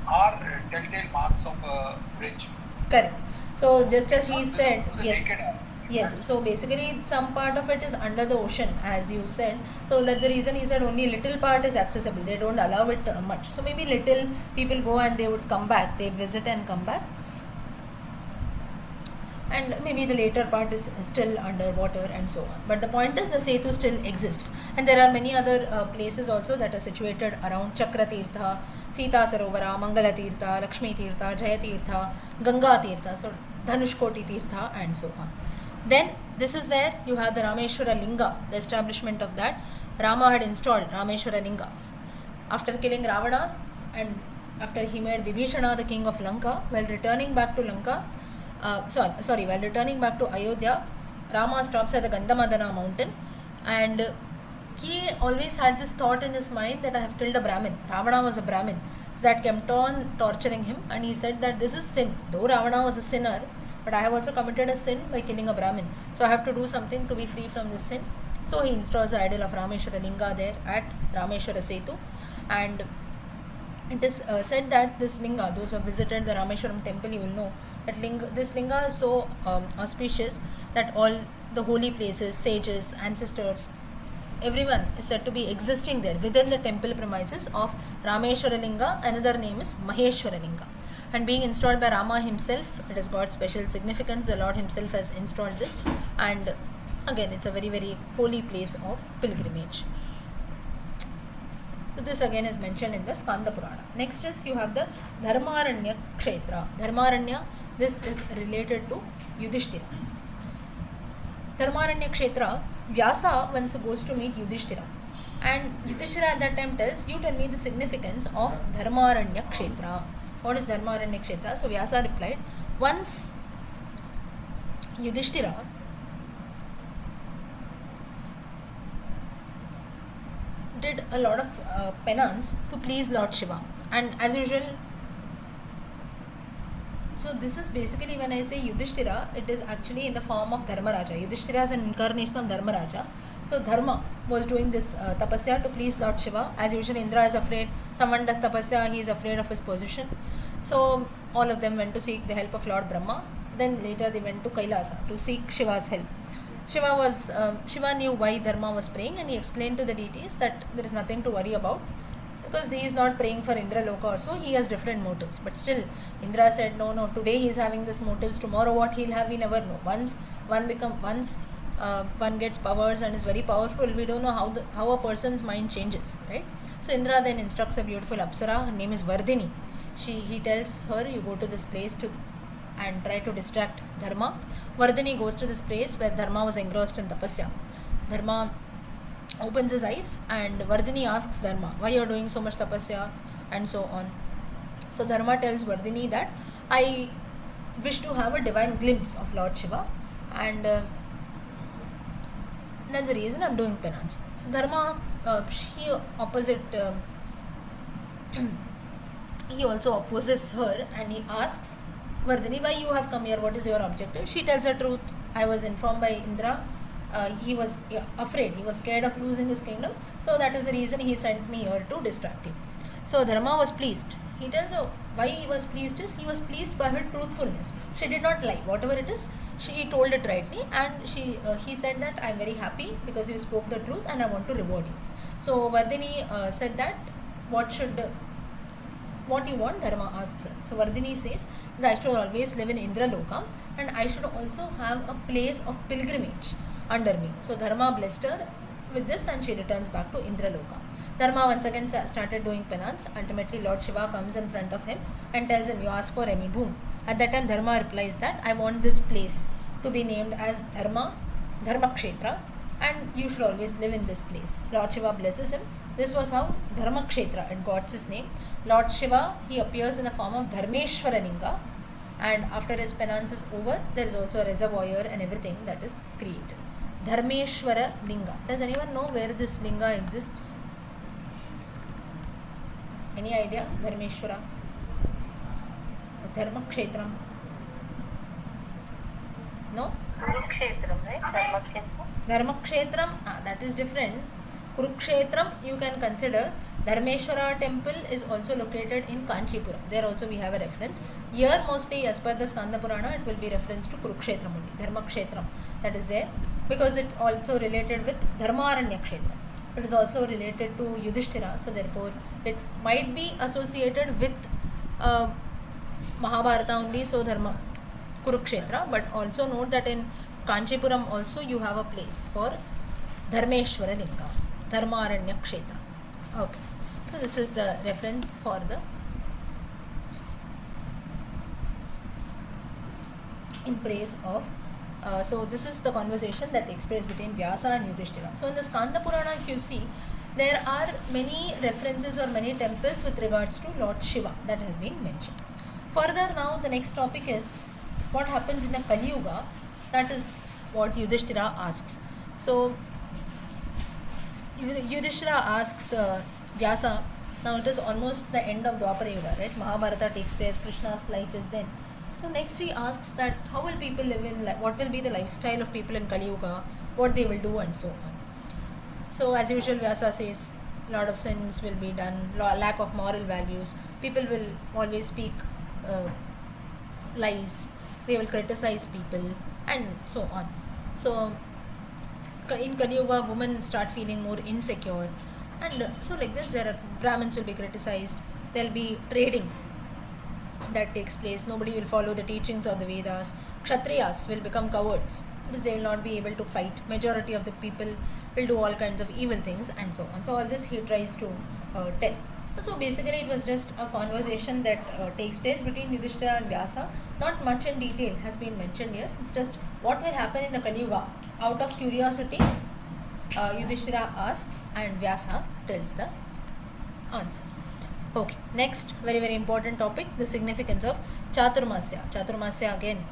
are telltale marks of a bridge. Correct. So just as he said, To the yes. naked eye. Yes, so basically some part of it is under the ocean, as you said. So that's the reason he said only little part is accessible. They don't allow it much. So maybe little people go and they would come back. They'd visit and come back. And maybe the later part is still underwater and so on. But the point is the Setu still exists. And there are many other places also that are situated around Chakra Tirtha, Sita Sarovara, Mangala Tirtha, Lakshmi Tirtha, Jaya Tirtha, Ganga Tirtha, so Dhanushkoti Tirtha and so on. Then this is where you have the Rameshwara Linga, the establishment of that. Rama had installed Rameshwara Lingas. After killing Ravana and after he made Vibhishana the king of Lanka, while returning back to while returning back to Ayodhya, Rama stops at the Gandhamadana mountain, and he always had this thought in his mind that I have killed a Brahmin. Ravana was a Brahmin. So that kept on torturing him, and he said that this is sin. Though Ravana was a sinner, but I have also committed a sin by killing a Brahmin. So I have to do something to be free from this sin. So he installs the idol of Rameshwara Linga there at Rameshwara Setu. And it is said that this Linga, those who have visited the Rameshwaram temple, you will know that this Linga is so auspicious that all the holy places, sages, ancestors, everyone is said to be existing there within the temple premises of Rameshwara Linga. Another name is Maheshwara Linga. And being installed by Rama himself, it has got special significance. The Lord himself has installed this, and again it's a very, very holy place of pilgrimage. So this again is mentioned in the Skanda Purana. Next is you have the Dharmaranya Kshetra. Dharmaranya, this is related to Yudhishthira. Dharmaranya Kshetra, Vyasa once goes to meet Yudhishthira, and Yudhishthira at that time tells, you tell me the significance of Dharmaranya Kshetra. What is Dharmaranya Kshetra? So Vyasa replied, once Yudhishthira did a lot of penance to please Lord Shiva. And as usual, so this is basically when I say Yudhishthira, it is actually in the form of Dharmaraja. Yudhishthira is an incarnation of Dharmaraja. So Dharma was doing this tapasya to please Lord Shiva. As usual, Indra is afraid. Someone does tapasya, he is afraid of his position. So all of them went to seek the help of Lord Brahma. Then later they went to Kailasa to seek Shiva's help. Shiva knew why Dharma was praying, and he explained to the deities that there is nothing to worry about, because he is not praying for Indra Loka or so, he has different motives. But still, Indra said, no, today he is having this motives, tomorrow what he'll have, we never know. Once one gets powers and is very powerful, we don't know how a person's mind changes, right? So Indra then instructs a beautiful Apsara, her name is Vardhini. He tells her, you go to this place and try to distract Dharma. Vardhini goes to this place where Dharma was engrossed in tapasya. Dharma opens his eyes and Vardhini asks Dharma, why you are doing so much tapasya and so on. So Dharma tells Vardhini that I wish to have a divine glimpse of Lord Shiva, and that's the reason I'm doing penance. So Dharma, he also opposes her, and he asks Vardhini, why you have come here, what is your objective? She tells the truth. I was informed by Indra, he was afraid, he was scared of losing his kingdom, so that is the reason he sent me here to distract him. So Dharma was pleased. He tells her why he was pleased is, he was pleased by her truthfulness. She did not lie, whatever it is, she told it rightly, and he said that I am very happy because you spoke the truth and I want to reward you. So Vardhini said that what you want? Dharma asks her. So Vardhini says that I should always live in Indra Loka, and I should also have a place of pilgrimage under me. So Dharma blessed her with this, and she returns back to Indra Loka. Dharma once again started doing penance. Ultimately Lord Shiva comes in front of him and tells him, you ask for any boon. At that time Dharma replies that I want this place to be named as Dharma Kshetra, and you should always live in this place. Lord Shiva blesses him. This was how Dharma Kshetra, it got its name. Lord Shiva, he appears in the form of Dharmeshwara Linga, and after his penance is over, there is also a reservoir and everything that is created. Dharmeshwara Linga. Does anyone know where this Linga exists? Any idea? Dharmeshwara? Dharma Kshetram? No? Kurukshetram, right? Dharmakshetram. Dharmakshetram, that is different. Kurukshetram you can consider. Dharmeshwara temple is also located in Kanchipuram. There also we have a reference. Here mostly as per the Skanda Purana, it will be reference to Kurukshetram only. Dharmakshetram, that is there, because it's also related with Dharmaranya Kshetra. So it is also related to Yudhishthira. So therefore it might be associated with Mahabharata only. So Dharma Kurukshetra, but also note that in Kanchipuram also you have a place for Dharmeshwara Linga, Dharmaranya Kshetra. Okay, so this is the reference for the in praise of. So this is the conversation that takes place between Vyasa and Yudhishthira. So in the Skanda Purana, if you see, there are many references or many temples with regards to Lord Shiva that have been mentioned. Further, now the next topic is what happens in the Kali Yuga. That is what Yudhishthira asks. So Yudhishthira asks Vyasa. Now it is almost the end of Dwapara Yuga, right? Mahabharata takes place, Krishna's life is then. So next he asks that how will people live in, what will be the lifestyle of people in Kali Yuga, what they will do and so on. So as usual Vyasa says, lot of sins will be done, lack of moral values, people will always speak lies, they will criticize people and so on. So in Kali Yuga women start feeling more insecure, and so like this there are Brahmins will be criticized, there will be trading that takes place, nobody will follow the teachings of the Vedas, Kshatriyas will become cowards because they will not be able to fight, majority of the people will do all kinds of evil things and so on. So all this he tries to tell. So basically it was just a conversation that takes place between Yudhishthira and Vyasa. Not much in detail has been mentioned here, it's just what will happen in the Kali Yuga. Out of curiosity Yudhishthira asks and Vyasa tells the answer. Okay, next very very important topic, the significance of Chaturmasya. Chaturmasya again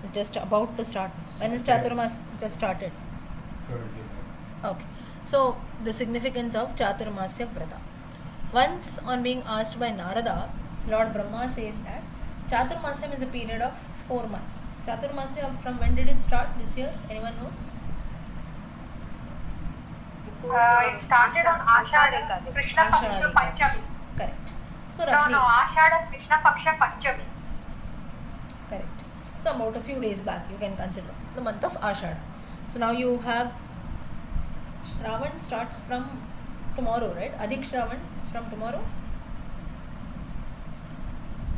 is just about to start. When is Chaturmasya just started? Okay, so the significance of Chaturmasya Vrata. Once on being asked by Narada, Lord Brahma says that Chaturmasyam is a period of 4 months. Chaturmasya, from when did it start this year? Anyone knows? It started on Ashada Krishna Paksha Ashadi. Panchami. Correct. So No, roughly, no, Ashada Krishna Paksha Panchami. correct. So about a few days back, you can consider the month of Ashada. So now you have Shravan starts from tomorrow, right? Adhik Shravan is from tomorrow.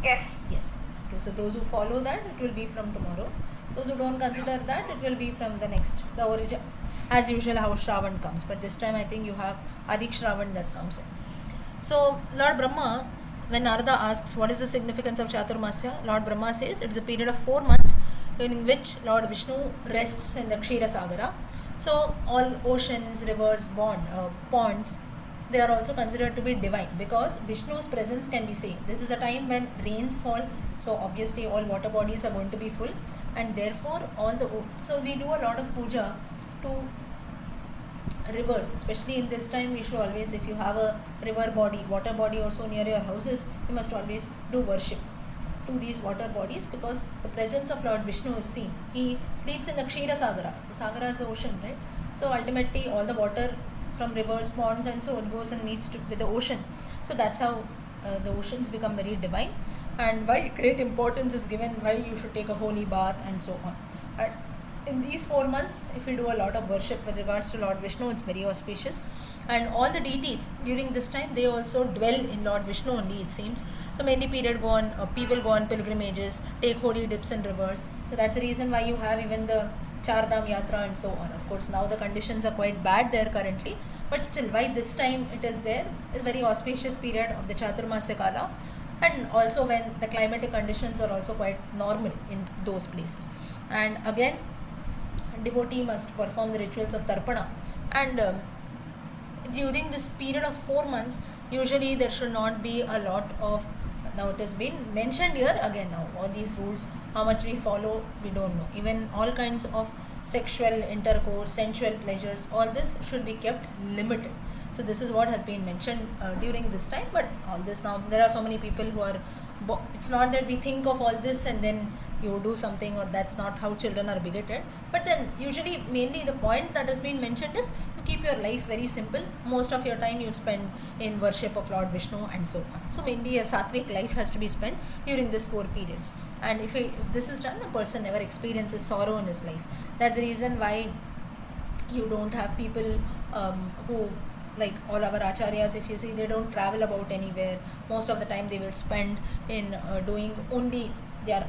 Yes. Yes. Okay, so those who follow that, it will be from tomorrow. Those who don't consider that, it will be from the next, the origin, as usual, how Shravan comes. But this time, I think you have Adhik Shravan that comes in. So, Lord Brahma, when Narada asks what is the significance of Chaturmasya, Lord Brahma says it is a period of 4 months in which Lord Vishnu rests in the Kshira Sagara. So, all oceans, rivers, ponds, they are also considered to be divine because Vishnu's presence can be seen. This is a time when rains fall, so obviously all water bodies are going to be full, and therefore so we do a lot of puja to rivers, especially in this time. We should always, if you have a river body, water body also near your houses, you must always do worship to these water bodies because the presence of Lord Vishnu is seen. He sleeps in the Kshira Sagara. So Sagara is the ocean, right? So ultimately all the water from rivers, ponds and so it goes and meets with the ocean. So that's how the oceans become very divine, and why great importance is given, why you should take a holy bath and so on. And in these 4 months, if we do a lot of worship with regards to Lord Vishnu, it's very auspicious. And all the deities during this time, they also dwell in Lord Vishnu only, it seems. So many people go on pilgrimages, take holy dips in rivers. So that's the reason why you have even the Char Dham Yatra and so on. Of course, now the conditions are quite bad there currently, but still, why this time it is there? A very auspicious period of the Chaturmasya Kala, and also when the climatic conditions are also quite normal in those places. And again, devotee must perform the rituals of Tarpana, and during this period of 4 months, usually there should not be a lot of, now it has been mentioned here again, now all these rules, how much we follow, we don't know. Even all kinds of sexual intercourse, sensual pleasures, all this should be kept limited. So this is what has been mentioned during this time. But all this, now there are so many people who are it's not that we think of all this and then you do something, or that's not how children are bigoted. But then usually mainly the point that has been mentioned is you keep your life very simple. Most of your time you spend in worship of Lord Vishnu and so on. So mainly a sattvic life has to be spent during these 4 periods. And if this is done, a person never experiences sorrow in his life. That's the reason why you don't have people who, like all our acharyas, if you see, they don't travel about anywhere. Most of the time they will spend in doing only their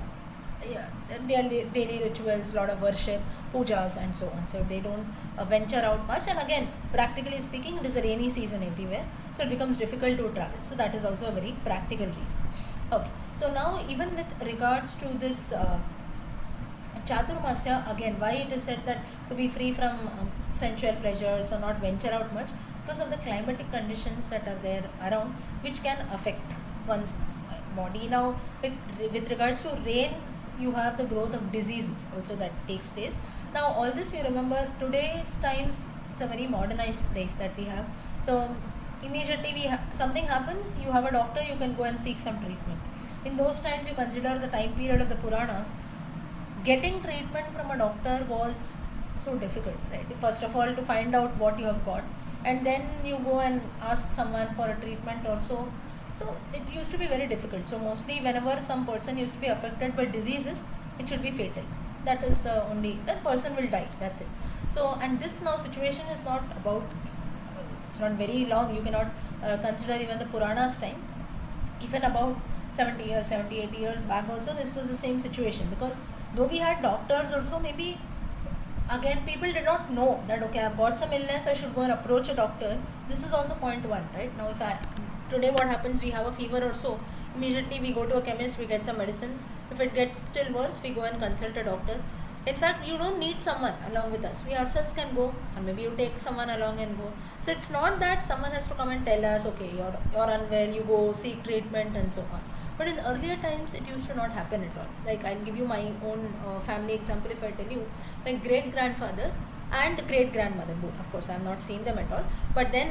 daily rituals, lot of worship, pujas and so on. So they don't venture out much, and again, practically speaking, it is a rainy season everywhere, so it becomes difficult to travel. So that is also a very practical reason. Okay, so now even with regards to this Chaturmasya, again, why it is said that to be free from sensual pleasures or not venture out much, because of the climatic conditions that are there around, which can affect one's body. Now with regards to rain, you have the growth of diseases also that takes place. Now all this, you remember, today's times, it's a very modernized life that we have. So immediately something happens, you have a doctor, you can go and seek some treatment. In those times, you consider the time period of the Puranas, getting treatment from a doctor was so difficult, right? First of all, to find out what you have got, and then you go and ask someone for a treatment or so. So it used to be very difficult. So mostly whenever some person used to be affected by diseases, it should be fatal. That is the only, that person will die, that's it. So, and this now situation is not about, it's not very long, you cannot consider even the Puranas time. Even about 70 years, 78 years back also, this was the same situation, because though we had doctors also, maybe again people did not know that okay, I've got some illness, I should go and approach a doctor. This is also point one, right? Now today what happens, we have a fever or so, immediately we go to a chemist, we get some medicines. If it gets still worse, we go and consult a doctor. In fact, you don't need someone along with us, we ourselves can go, or maybe you take someone along and go. So it's not that someone has to come and tell us, okay, you're unwell, you go seek treatment and so on. But in earlier times, it used to not happen at all. Like, I'll give you my own family example. If I tell you, my great grandfather and great grandmother both, of course I have not seen them at all, but then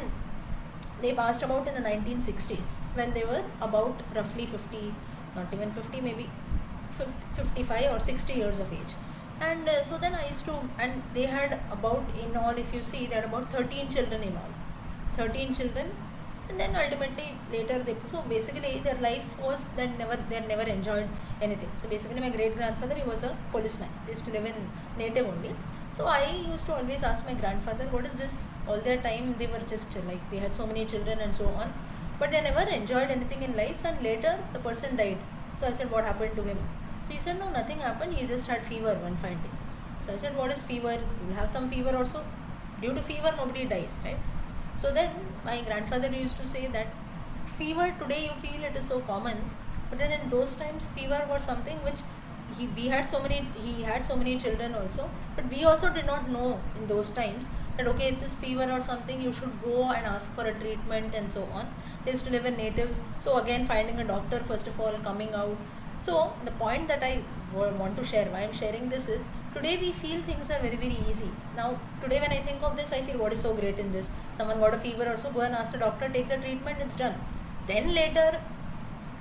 they passed about in the 1960s when they were about roughly 50, not even 50, maybe 55 or 60 years of age. And so then I used to, and they had about, in all, if you see, they had about 13 children in all. 13 children. And then ultimately later they, so basically their life was that they had never enjoyed anything. So basically my great grandfather, he was a policeman. They used to live in native only. So I used to always ask my grandfather, what is this? All their time they were just like, they had so many children and so on, but they never enjoyed anything in life, and later the person died. So I said, what happened to him? So he said, no, nothing happened, he just had fever one fine day. So I said, what is fever? You will have some fever also. Due to fever nobody dies, right? So then my grandfather used to say that fever today you feel it is so common, but then in those times fever was something which he had so many children also, but we also did not know in those times that okay, it is fever or something, you should go and ask for a treatment and so on. They used to live in natives, so again finding a doctor first of all, coming out. So the point that I want to share, why I am sharing this is, today we feel things are very very easy. Now today when I think of this, I feel what is so great in this? Someone got a fever also, go and ask the doctor, take the treatment, it's done. Then later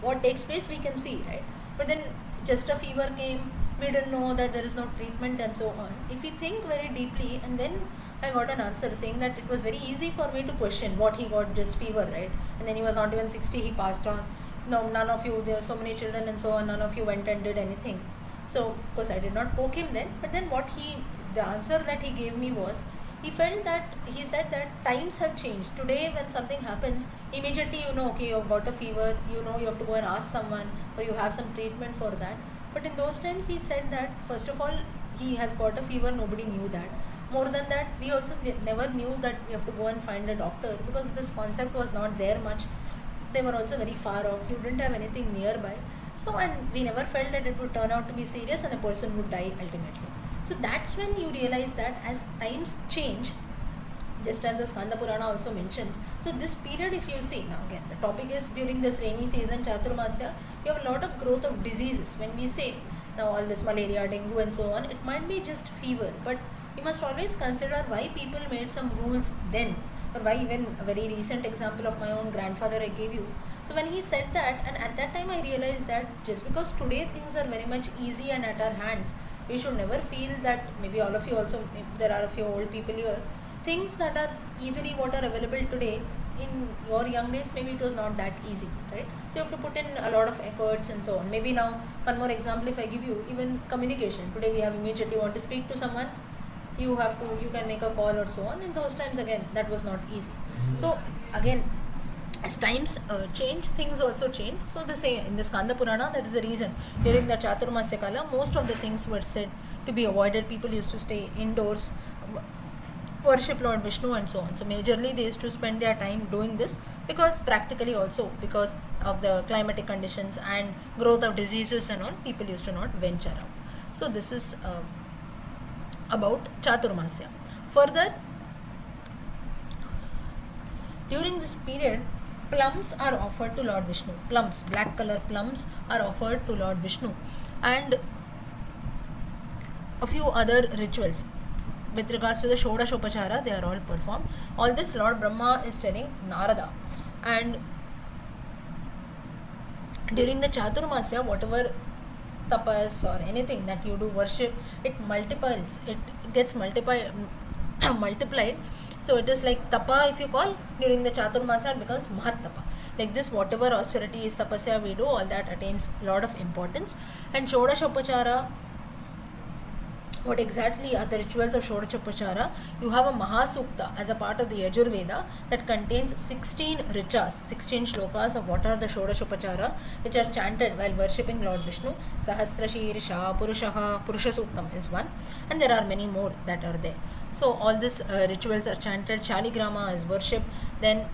what takes place we can see, right? But then just a fever came, we didn't know that there is no treatment and so on. If we think very deeply, and then I got an answer saying that it was very easy for me to question what he got, just fever, right? And then he was not even 60, he passed on. No, none of you, there were so many children and so on, none of you went and did anything. So of course I did not poke him then, but then the answer that he gave me was, he felt that, he said that times have changed. Today when something happens, immediately you know, okay, you've got a fever, you know you have to go and ask someone, or you have some treatment for that. But in those times he said that first of all, he has got a fever, nobody knew that. More than that, we also never knew that we have to go and find a doctor, because this concept was not there much. They were also very far off, you didn't have anything nearby. So, and we never felt that it would turn out to be serious and a person would die ultimately. So that's when you realize that as times change, just as the Skanda Purana also mentions. So this period, if you see, now again the topic is during this rainy season, Chaturmasya, you have a lot of growth of diseases. When we say now all this malaria, dengue and so on, it might be just fever, but you must always consider why people made some rules then, or why. Even a very recent example of my own grandfather I gave you. So when he said that, and at that time I realized that just because today things are very much easy and at our hands, we should never feel that, maybe all of you also, there are a few old people here, things that are easily what are available today, in your young days maybe it was not that easy, right? So you have to put in a lot of efforts and so on. Maybe now one more example if I give you, even communication. Today we have immediately want to speak to someone, you can make a call or so on. In those times again that was not easy. So again, as times change, things also change. So they say in the Skanda Purana, that is the reason during the Chaturmasya Kala most of the things were said to be avoided. People used to stay indoors, worship Lord Vishnu and so on. So majorly they used to spend their time doing this, because practically also because of the climatic conditions and growth of diseases and all, people used to not venture out. So this is about Chaturmasya. Further, during this period, plums are offered to Lord Vishnu. Plums, black color plums are offered to Lord Vishnu, and a few other rituals with regards to the Shodashopachara, they are all performed. All this Lord Brahma is telling Narada. And during the Chaturmasya, whatever tapas or anything that you do worship, it multiplies, it gets multiplied. So it is like tapa, if you call, during the Chaturmasya it becomes Mahat Tapa. Like this, whatever austerities, tapasya we do, all that attains a lot of importance. And Shodashopachara, what exactly are the rituals of Shodashopachara? You have a Mahasukta as a part of the Yajurveda that contains 16 richas, 16 shlokas of what are the Shodashopachara, which are chanted while worshipping Lord Vishnu. Sahasra Shirsha, Purushaha, Purusha Suktam is one, and there are many more that are there. So all these rituals are chanted. Shaligrama is worship. Then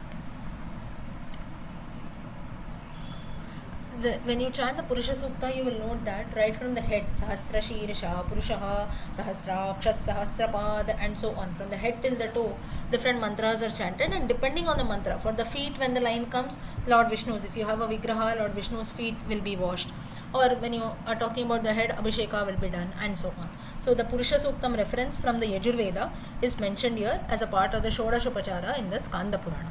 when you chant the Purusha Sukta, you will note that right from the head, Sahasra Shirsha, Purushaha, Sahasrakshas, Sahasrapad, and so on, from the head till the toe, different mantras are chanted. And depending on the mantra, for the feet, when the line comes, Lord Vishnu's, if you have a Vigraha, Lord Vishnu's feet will be washed. or when you are talking about the head, Abhisheka will be done, and so on. So the Purusha Suktam reference from the Yajurveda is mentioned here as a part of the Shodashopachara in the Skanda Purana.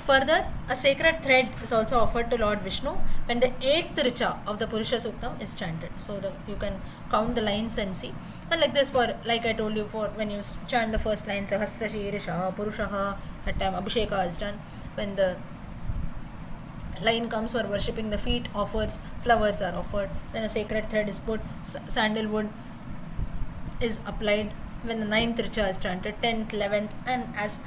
Further, a sacred thread is also offered to Lord Vishnu when the 8th Richa of the Purusha Suktam is chanted. So you can count the lines and see. And like this, for like I told you, for when you chant the first line, Sahasra Shirisha, Purushaha, at time Abhisheka is done. When the line comes for worshipping the feet, offers, flowers are offered, then a sacred thread is put, sandalwood is applied. When the 9th Richa is chanted, 10th, 11th,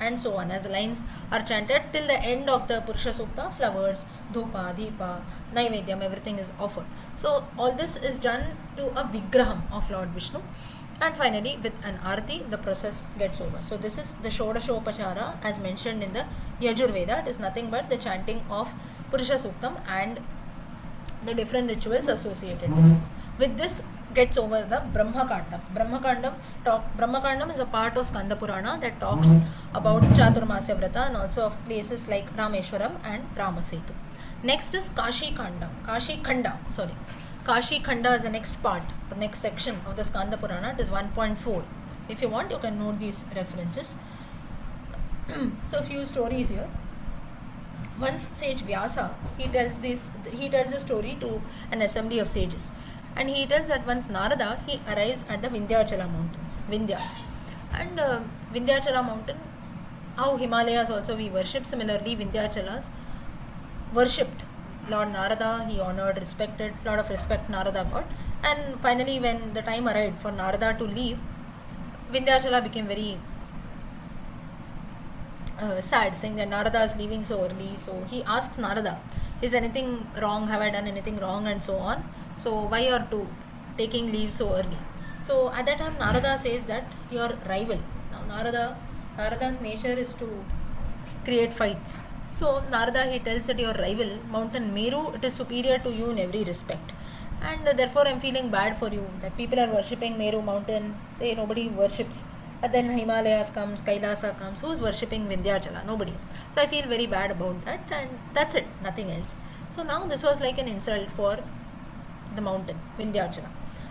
and so on, as the lines are chanted till the end of the Purusha Sukta, flowers, dhupa, deepa, naivedyam, everything is offered. So all this is done to a vigraham of Lord Vishnu, and finally with an arati the process gets over. So this is the Shodashopachara as mentioned in the Yajurveda. It is nothing but the chanting of Purusha Suktam and the different rituals associated with this. With this gets over the Brahmakandam. Brahmakandam is a part of Skanda Purana that talks about Chaturmasya Vrata and also of places like Rameshwaram and Ramasetu. Next is Kashi Khanda is the next part, the next section of the Skanda Purana. It is 1.4. If you want, you can note these references. So a few stories here. Once sage Vyasa, he tells a story to an assembly of sages, and he tells that once Narada, he arrives at the Vindhyachala mountains, Vindhyas, and Vindhyachala mountain, how Himalayas also we worship, similarly Vindhyachalas worshipped Lord Narada. He honored, respected, lot of respect Narada got, and finally when the time arrived for Narada to leave, Vindhyachala became very sad, saying that Narada is leaving so early. So he asks Narada, is anything wrong, have I done anything wrong, and so on, so why are you taking leave so early? So at that time Narada says that your rival, now Narada's nature is to create fights. So Narada, he tells that your rival mountain Meru, it is superior to you in every respect, and therefore I am feeling bad for you that people are worshipping Meru mountain, nobody worships. And then Himalayas comes, Kailasa comes, who is worshipping Vindhyachala? Nobody. So I feel very bad about that, and that's it, nothing else. So now this was like an insult for the mountain, Vindhyachala.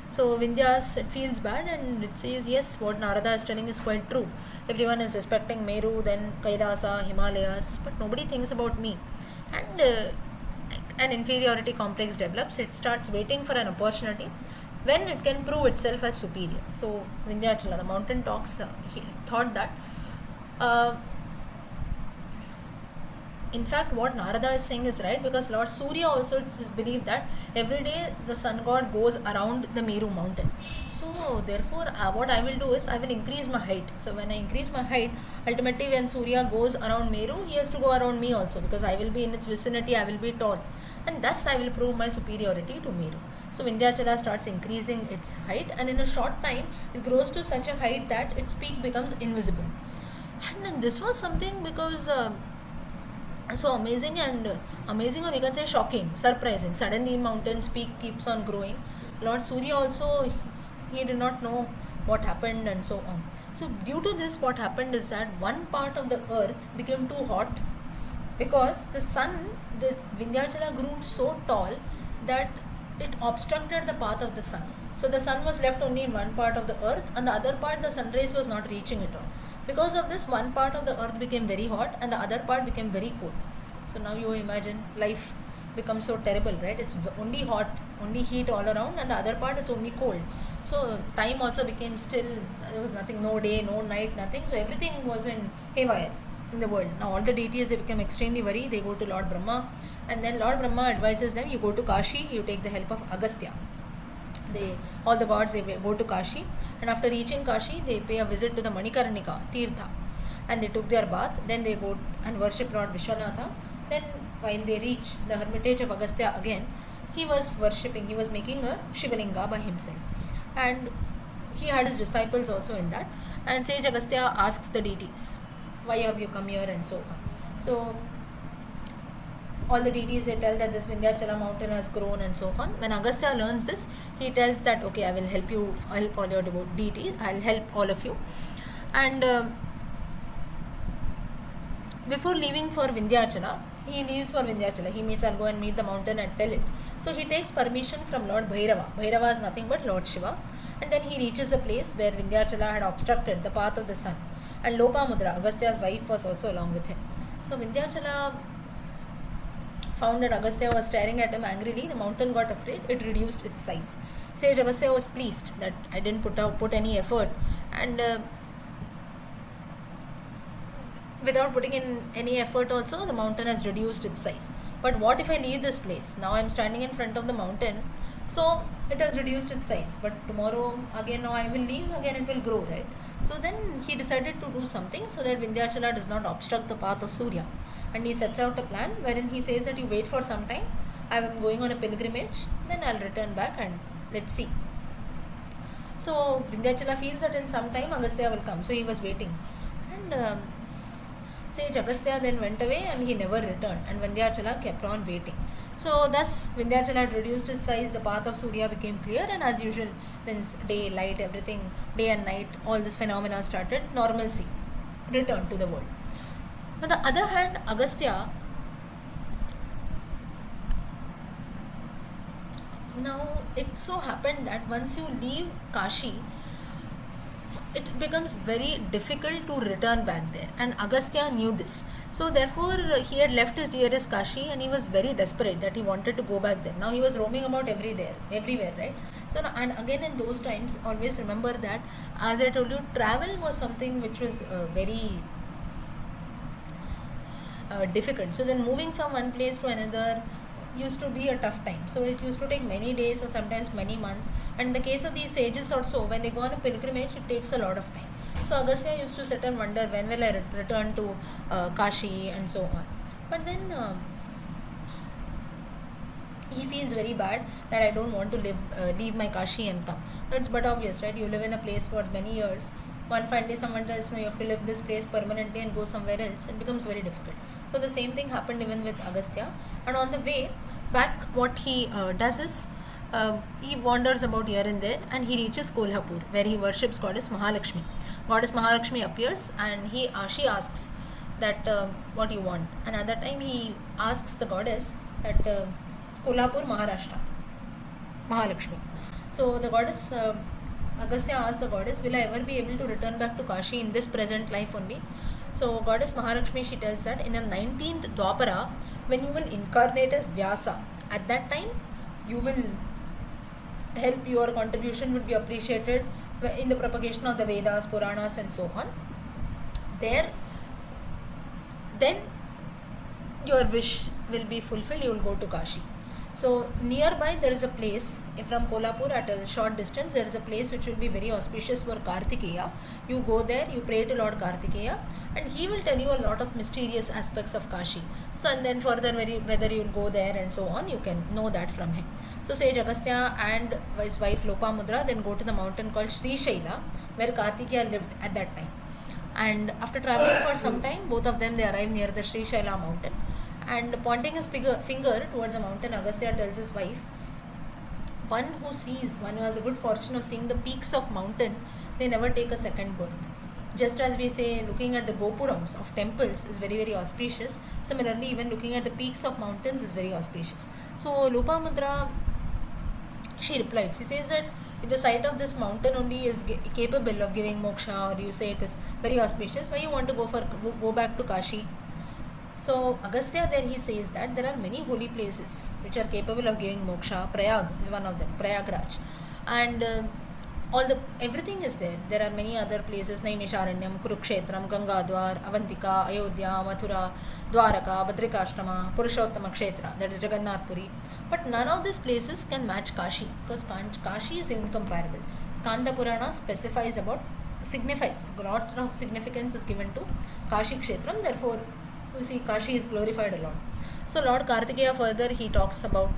So Vindhyas, it feels bad, and it says, yes, what Narada is telling is quite true. Everyone is respecting Meru, then Kailasa, Himalayas, but nobody thinks about me. And an inferiority complex develops. It starts waiting for an opportunity when it can prove itself as superior. So Vindhyachala, the mountain talks, he thought that in fact what Narada is saying is right, because Lord Surya also is believed that every day the sun god goes around the Meru mountain. So therefore what I will do is I will increase my height. So when I increase my height, ultimately when Surya goes around Meru, he has to go around me also, because I will be in its vicinity, I will be tall, and thus I will prove my superiority to Meru. So Vindhyachala starts increasing its height, and in a short time it grows to such a height that its peak becomes invisible. And this was something because so amazing, or you can say shocking, surprising. Suddenly mountain's peak keeps on growing. Lord Surya also, he did not know what happened, and so on. So due to this, what happened is that one part of the earth became too hot, because the Vindhyachala grew so tall that it obstructed the path of the sun. So the sun was left only in one part of the earth, and the other part the sun rays was not reaching it all. Because of this, one part of the earth became very hot and the other part became very cold. So now you imagine life becomes so terrible, right? It's only hot, only heat all around, and the other part it's only cold. So time also became still, there was nothing, no day, no night, nothing. So everything was in haywire in the world. Now all the deities, they become extremely worried. They go to Lord Brahma, and then Lord Brahma advises them, you go to Kashi, you take the help of Agastya. All the gods, they go to Kashi, and after reaching Kashi, they pay a visit to the Manikarnika, Tirtha, and they took their bath. Then they go and worship Lord Vishwanatha. Then while they reach the hermitage of Agastya again, he was worshipping, he was making a Shivalinga by himself, and he had his disciples also in that. And sage Agastya asks the deities, why have you come here, and so on. So all the deities, they tell that this Vindhyachala mountain has grown, and so on. When Agastya learns this, he tells that, okay, I will help you, I'll help all your deities, I'll help all of you. And before leaving for Vindhyachala, he leaves for Vindhyachala. He meets, I'll go and meet the mountain and tell it. So he takes permission from Lord Bhairava. Bhairava is nothing but Lord Shiva. And then he reaches a place where Vindhyachala had obstructed the path of the sun. And Lopamudra, Agastya's wife, was also along with him. So Vindhyachala found that Agastya was staring at him angrily. The mountain got afraid. It reduced its size. Sage Agastya was pleased that I didn't put any effort, and without putting in any effort also, the mountain has reduced its size. But what if I leave this place? Now I'm standing in front of the mountain, so it has reduced its size. But tomorrow again, now I will leave, again it will grow, right? So then he decided to do something so that Vindhyachala does not obstruct the path of Surya. And he sets out a plan wherein he says that you wait for some time, I am going on a pilgrimage, then I'll return back and let's see. So Vindhyachala feels that in some time Agastya will come, so he was waiting. And Sage Agastya then went away and he never returned, and Vindhyachala kept on waiting. So thus Vindhyachala had reduced his size, the path of Surya became clear, and as usual, then day, light, everything, day and night, all this phenomena started, normalcy returned to the world. On the other hand, Agastya, now it so happened that once you leave Kashi, it becomes very difficult to return back there, and Agastya knew this. So therefore he had left his dearest Kashi, and he was very desperate that he wanted to go back there. Now he was roaming about everywhere, right? So now, and again in those times, always remember that, as I told you, travel was something which was very difficult. So then moving from one place to another used to be a tough time. So it used to take many days or sometimes many months. And in the case of these sages also, when they go on a pilgrimage, it takes a lot of time. So Agastya used to sit and wonder, when will I return to Kashi and so on. But then he feels very bad that I don't want to leave my Kashi and come. So it's but obvious, right? You live in a place for many years. One fine day someone tells you have to leave this place permanently and go somewhere else. It becomes very difficult. So the same thing happened even with Agastya. And on the way back, what he does is he wanders about here and there, and he reaches Kolhapur, where he worships goddess Mahalakshmi. Goddess Mahalakshmi appears, and she asks that what you want. And at that time he asks the goddess that Kolhapur, Maharashtra, Mahalakshmi. So the goddess Agastya asks the goddess, will I ever be able to return back to Kashi in this present life only? So goddess Mahalakshmi, she tells that in the 19th Dwapara, when you will incarnate as Vyasa, at that time you will help, your contribution would be appreciated in the propagation of the Vedas, Puranas and so on. There, then your wish will be fulfilled, you will go to Kashi. So nearby there is a place, from Kolhapur at a short distance, there is a place which will be very auspicious for Kartikeya. You go there, you pray to Lord Kartikeya, and he will tell you a lot of mysterious aspects of Kashi. So and then further whether you will go there and so on, you can know that from him. So sage Agastya and his wife Lopamudra then go to the mountain called Sri Shaila, where Kartikeya lived at that time. And after traveling for some time, both of them, they arrive near the Sri Shaila mountain. And pointing his finger towards the mountain, Agastya tells his wife, one who has a good fortune of seeing the peaks of mountain, they never take a second birth. Just as we say, looking at the gopurams of temples is very, very auspicious, similarly even looking at the peaks of mountains is very auspicious. So Lopamudra, she replied, she says that if the sight of this mountain only is capable of giving moksha, or you say it is very auspicious, why you want to go back to Kashi? So Agastya, there he says that there are many holy places which are capable of giving moksha. Prayag is one of them, Prayagraj, and everything is there. There are many other places, Naimisharanyam, Kurukshetram, Gangadwar, Avantika, Ayodhya, Mathura, Dwaraka, Badrikashrama, Purushottama Kshetra, that is Jagannath Puri. But none of these places can match Kashi, because Kashi is incomparable. Skanda Purana signifies, lots of significance is given to Kashi Kshetram, therefore you see Kashi is glorified a lot. So Lord Kartikeya further he talks about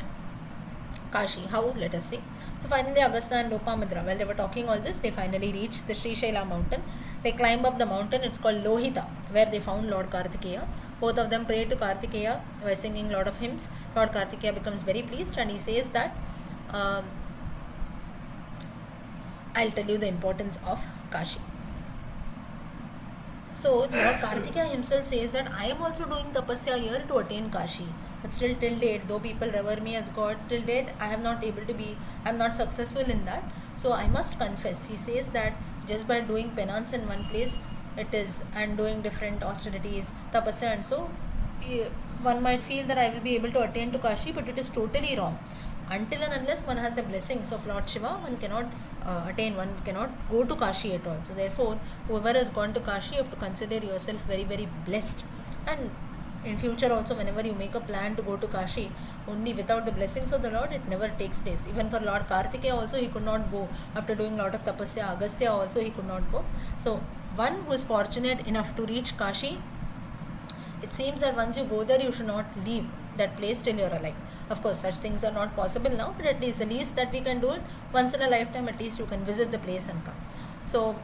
Kashi. How? Let us see. So finally Agastya and Lopamudra, while they were talking all this, they finally reached the Sri Shaila mountain. They climb up the mountain, it's called Lohita, where they found Lord Kartikeya. Both of them pray to Kartikeya by singing a lot of hymns. Lord Kartikeya becomes very pleased and he says that I'll tell you the importance of Kashi. So Lord Kartikeya himself says that I am also doing tapasya here to attain Kashi. but still till date, though people revere me as God, till date I'm not successful in that. So I must confess, he says that just by doing penance in one place, it is, and doing different austerities, tapasya and so, eh, one might feel that I will be able to attain to Kashi, but it is totally wrong. Until and unless one has the blessings of Lord Shiva, one cannot one cannot go to Kashi at all. So therefore, whoever has gone to Kashi, you have to consider yourself very, very blessed. And in future also, whenever you make a plan to go to Kashi, only without the blessings of the Lord, it never takes place. Even for Lord Kartikeya also, he could not go. After doing lot of tapasya, Agastya also, he could not go. So one who is fortunate enough to reach Kashi, it seems that once you go there, you should not leave that place till you're alive. Of course, such things are not possible now, but at least the least that we can do it, once in a lifetime, at least you can visit the place and come. So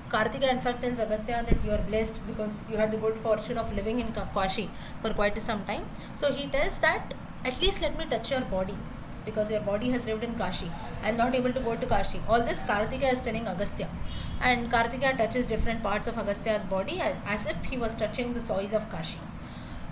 Kartika in fact tells Agastya that you are blessed because you had the good fortune of living in Kashi for quite some time. So he tells that at least let me touch your body, because your body has lived in Kashi. I am not able to go to Kashi. All this Kartika is telling Agastya, and Kartika touches different parts of Agastya's body as if he was touching the soil of Kashi.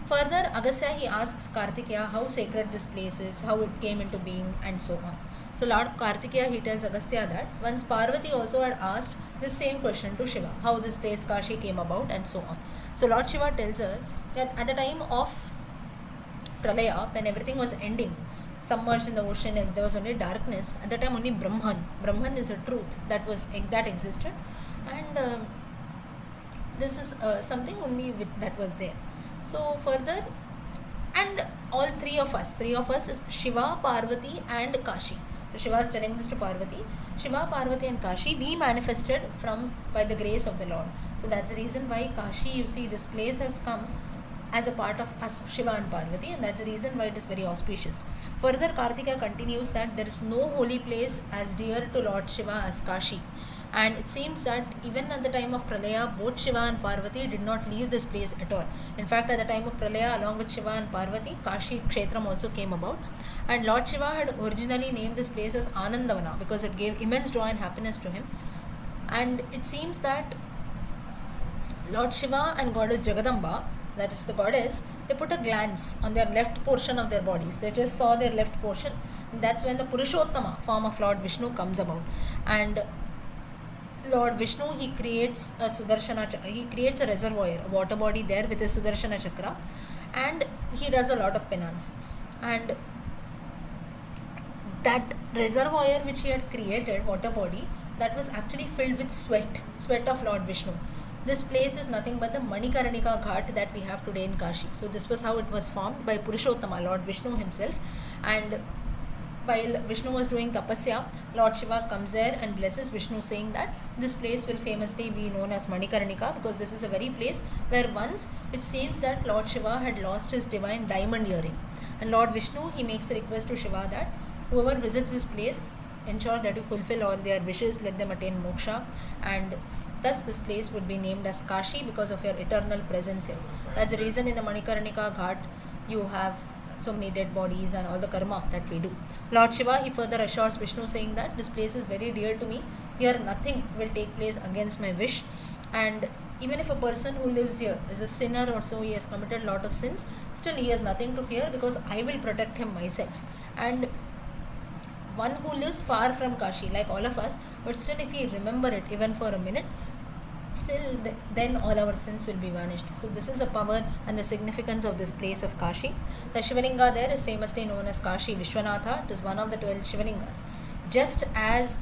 Further, Agastya he asks Kartikeya how sacred this place is, how it came into being, and so on. So Lord Kartikeya he tells Agastya that once Parvati also had asked this same question to Shiva, how this place Kashi came about, and so on. So Lord Shiva tells her that at the time of Pralaya, when everything was ending, submerged in the ocean, if there was only darkness, at that time only Brahman is a truth that existed, and this is something only that was there. So further, and all three of us is Shiva, Parvati and Kashi. So Shiva is telling this to Parvati. Shiva, Parvati and Kashi, we manifested by the grace of the Lord. So that's the reason why Kashi, you see, this place has come as a part of us, Shiva and Parvati, and that's the reason why it is very auspicious. Further, Kartika continues that there is no holy place as dear to Lord Shiva as Kashi. And it seems that even at the time of Pralaya, both Shiva and Parvati did not leave this place at all. In fact, at the time of Pralaya, along with Shiva and Parvati, Kashi Kshetram also came about. And Lord Shiva had originally named this place as Anandavana because it gave immense joy and happiness to him. And it seems that Lord Shiva and Goddess Jagadamba, that is the goddess, they put a glance on their left portion of their bodies. They just saw their left portion. And that's when the Purushottama form of Lord Vishnu comes about. And Lord Vishnu, he creates a reservoir, a water body there with a Sudarshana chakra, and he does a lot of penance. And that reservoir which he had created, water body, that was actually filled with sweat of Lord Vishnu. This place is nothing but the Manikarnika Ghat that we have today in Kashi. So this was how it was formed by Purushottama, Lord Vishnu himself. And while Vishnu was doing tapasya, Lord Shiva comes there and blesses Vishnu, saying that this place will famously be known as Manikarnika, because this is a very place where once it seems that Lord Shiva had lost his divine diamond earring. And Lord Vishnu, he makes a request to Shiva that whoever visits this place, ensure that you fulfill all their wishes, let them attain moksha, and thus this place would be named as Kashi because of your eternal presence here. That's the reason in the Manikarnika Ghat you have so many dead bodies and all the karma that we do. Lord Shiva, he further assures Vishnu, saying that this place is very dear to me. Here nothing will take place against my wish. And even if a person who lives here is a sinner or so, he has committed a lot of sins, still he has nothing to fear because I will protect him myself. And one who lives far from Kashi, like all of us, but still if we remember it even for a minute, still then all our sins will be vanished. So this is the power and the significance of this place of Kashi. The Shivalinga there is famously known as Kashi Vishwanatha. It is one of the 12 Shivalingas. Just as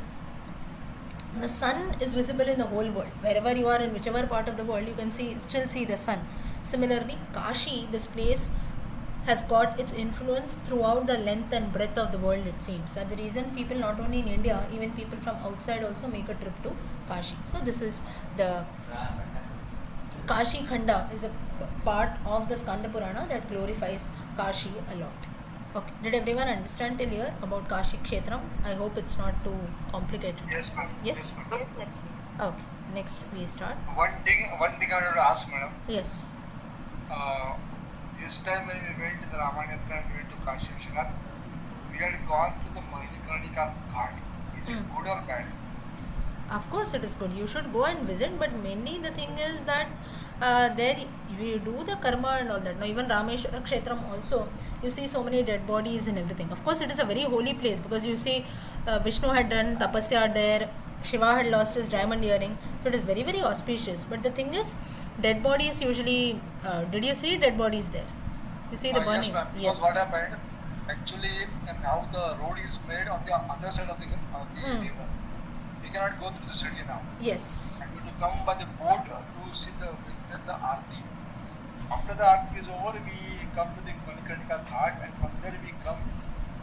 the sun is visible in the whole world, wherever you are, in whichever part of the world, you can still see the sun. Similarly, Kashi, this place, has got its influence throughout the length and breadth of the world, it seems. That's the reason people not only in India, even people from outside also make a trip to Kashi. So this is the Kashi Khanda is a part of the Skanda Purana that glorifies Kashi a lot. Okay, did everyone understand till here about Kashi Kshetram? I hope it's not too complicated. Yes, ma'am. Yes? ma'am. Okay, next we start. One thing I wanted to ask, madam. Yes. This time when we went to the Ramayana and we went to Kashi Vishwanath, we had gone to the Manikarnika Ghat. Is it good or bad? Of course, it is good. You should go and visit, but mainly the thing is that there we do the karma and all that. Now, even Rameshwara Kshetram also, you see so many dead bodies and everything. Of course, it is a very holy place because you see Vishnu had done tapasya there, Shiva had lost his diamond earring, so it is very, very auspicious. But the thing is, dead bodies usually, did you see dead bodies there? You see the Yes, burning? ma'am. Because what happened, actually, now the road is made on the other side of the river. We cannot go through the city now. Yes. And we have to come by the boat to see witness the Aarti. After the Aarti is over, we come to the Manikarnika Ghat, and from there we come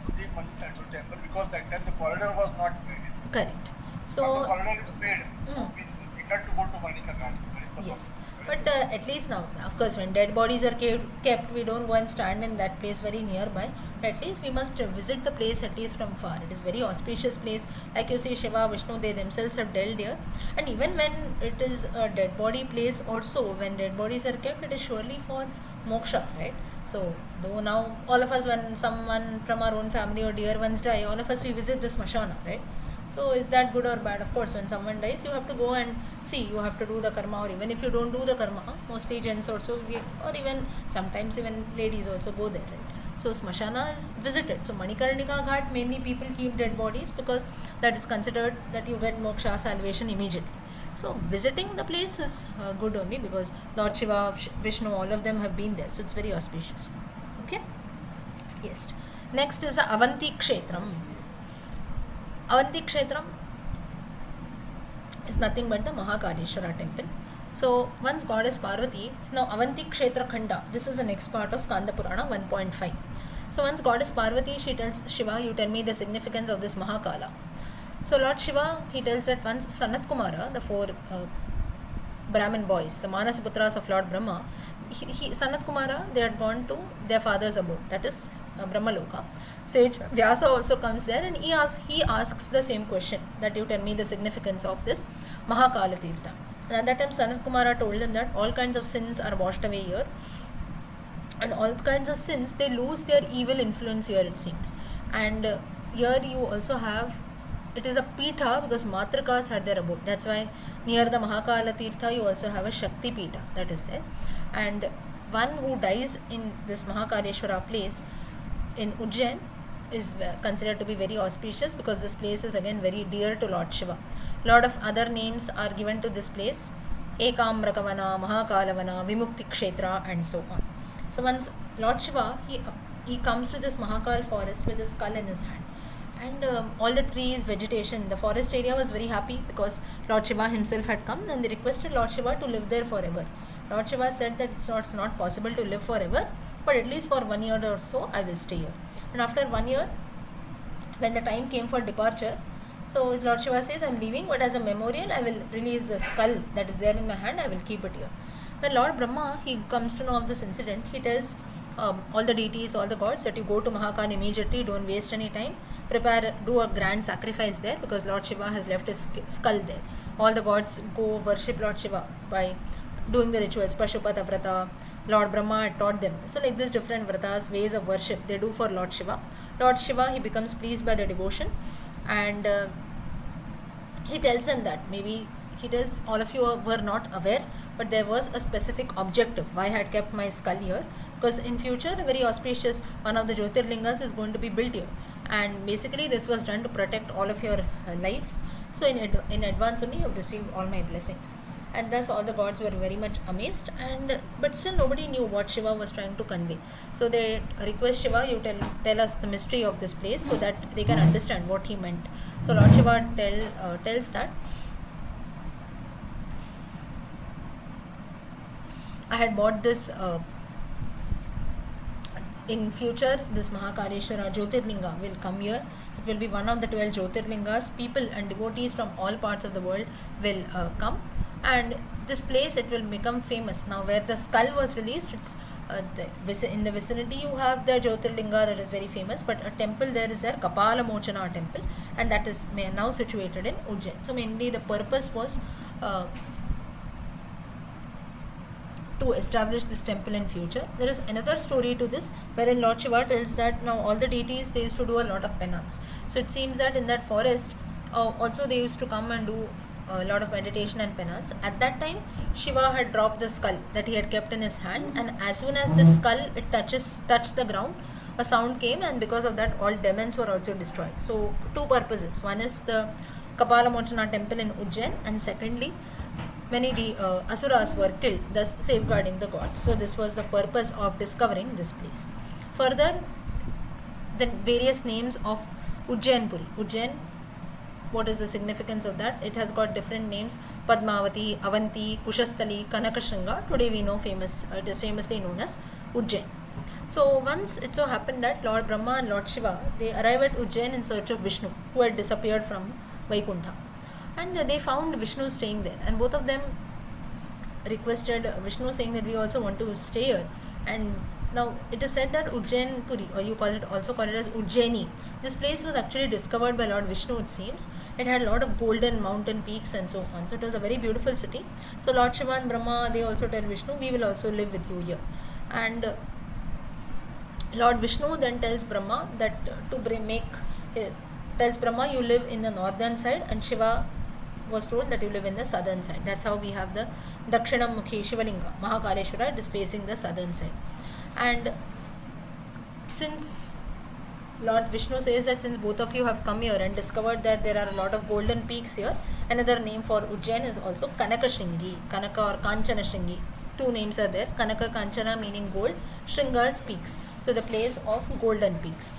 to the Manikarnika temple because that time the corridor was not made. Correct. Now the So, corridor is made, so we got to go to Manika Ghat. That is the yes. problem. But at least now, of course, when dead bodies are kept, we don't go and stand in that place very nearby. At least we must visit the place at least from far. It is very auspicious place. Like you see, Shiva, Vishnu, they themselves have dwelled here. And even when it is a dead body place also, when dead bodies are kept, it is surely for moksha, right? So, though now all of us, when someone from our own family or dear ones die, all of us we visit the smashana, right? So is that good or bad? Of course, when someone dies, you have to go and see. You have to do the karma, or even if you don't do the karma, mostly gents also, or even sometimes even ladies also go there. Right? So smashana is visited. So Manikarnika Ghat mainly people keep dead bodies because that is considered that you get moksha salvation immediately. So visiting the place is good only because Lord Shiva, Vishnu, all of them have been there. So it's very auspicious. Okay. Yes. Next is the Avanti Kshetram. Avanti Kshetram is nothing but the Mahakaleshwara temple. So once goddess Parvati, now Avanti Kshetra Khanda, this is the next part of Skanda Purana 1.5. So once goddess Parvati, she tells Shiva, you tell me the significance of this Mahakala. So Lord Shiva, he tells that once Sanat Kumara, the four Brahmin boys, the Manasaputras of Lord Brahma, Sanat Kumara, they had gone to their father's abode, that is Brahmaloka. Sage Vyasa also comes there and he asks the same question, that you tell me the significance of this Mahakala Tirtha. And at that time Sanat Kumara told him that all kinds of sins are washed away here, and all kinds of sins, they lose their evil influence here, it seems. And here you also have, it is a Pitha because Matrikas had their abode. That's why near the Mahakala Tirtha you also have a Shakti Pitha that is there. And one who dies in this Mahakaleshwara place in Ujjain is considered to be very auspicious because this place is again very dear to Lord Shiva. Lot of other names are given to this place: Ekamrakavana, Mahakalavana, Vimukti Kshetra, and so on. So once Lord Shiva, he comes to this Mahakal forest with his skull in his hand, and all the trees, vegetation, the forest area was very happy because Lord Shiva himself had come, and they requested Lord Shiva to live there forever. Lord Shiva said that it's not possible to live forever, but at least for 1 year or so I will stay here. And after 1 year, when the time came for departure, so Lord Shiva says, I'm leaving, but as a memorial I will release the skull that is there in my hand, I will keep it here. When Lord Brahma, he comes to know of this incident, he tells all the deities, all the gods, that you go to Mahakal immediately, don't waste any time, do a grand sacrifice there because Lord Shiva has left his skull there. All the gods go worship Lord Shiva by doing the rituals, Pashupata Vrata. Lord Brahma had taught them. So like this different vratas, ways of worship they do for Lord Shiva. Lord Shiva, he becomes pleased by the devotion, and he tells them that maybe he tells all of you were not aware, but there was a specific objective why I had kept my skull here, because in future a very auspicious one of the Jyotirlingas is going to be built here, and basically this was done to protect all of your lives. So in advance only you have received all my blessings. And thus all the gods were very much amazed, but still nobody knew what Shiva was trying to convey. So they request Shiva, you tell us the mystery of this place so that they can understand what he meant. So Lord Shiva tells that I had bought this in future, this Mahakaleshwara Jyotirlinga will come here. It will be one of the 12 Jyotirlingas. People and devotees from all parts of the world will come, and this place, it will become famous. Now where the skull was released, it's in the vicinity you have the Jyotirlinga that is very famous, but a temple there is there, Kapala Mochana temple, and that is now situated in Ujjain. So mainly the purpose was to establish this temple in future. There is another story to this wherein Lord Shiva tells that now all the deities, they used to do a lot of penance. So it seems that in that forest Also they used to come and do a lot of meditation and penance. At that time, Shiva had dropped the skull that he had kept in his hand, and as soon as the skull it touched the ground, a sound came, and because of that, all demons were also destroyed. So two purposes: one is the Kapala Mochana temple in Ujjain, and secondly, many asuras were killed, thus safeguarding the gods. So this was the purpose of discovering this place. Further, the various names of Ujjainpuri. Ujjain, what is the significance of that? It has got different names: Padmavati, Avanti, Kushastali, Kanakashringa. Today we know it is famously known as Ujjain. So once it so happened that Lord Brahma and Lord Shiva, they arrived at Ujjain in search of Vishnu, who had disappeared from Vaikuntha, and they found Vishnu staying there, and both of them requested Vishnu, saying that we also want to stay here. And now it is said that Ujjain Puri, or you also call it as Ujjaini, this place was actually discovered by Lord Vishnu, it seems. It had a lot of golden mountain peaks and so on. So it was a very beautiful city. So Lord Shiva and Brahma, they also tell Vishnu, we will also live with you here. And Lord Vishnu then tells Brahma that tells Brahma, you live in the northern side, and Shiva was told that you live in the southern side. That's how we have the Dakshinamukhi Shivalinga. Mahakaleshwara, it is facing the southern side. And since Lord Vishnu says that since both of you have come here and discovered that there are a lot of golden peaks here, another name for Ujjain is also Kanakashringi, Kanaka or Kanchana Shringi. Two names are there: Kanaka, Kanchana meaning gold, Shringa is peaks. So the place of golden peaks.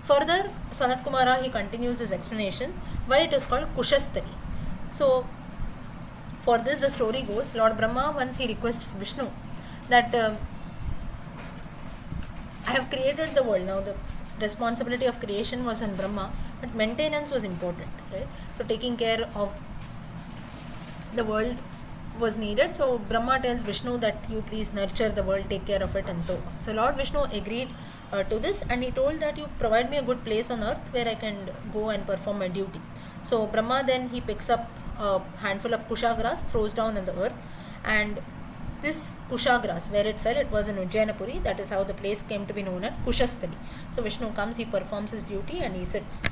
Further, Sanat Kumara, he continues his explanation why it is called Kushastali. So for this the story goes, Lord Brahma, once he requests Vishnu that I have created the world. Now the responsibility of creation was on Brahma, but maintenance was important, right? So taking care of the world was needed. So Brahma tells Vishnu that you please nurture the world, take care of it, and so on. So Lord Vishnu agreed to this, and he told that you provide me a good place on earth where I can go and perform my duty. So Brahma then he picks up a handful of kusha grass, throws down on the earth, and this kusha grass, where it fell, it was in Ujjainapuri. That is how the place came to be known as Kushastali. So Vishnu comes, he performs his duty, and he sits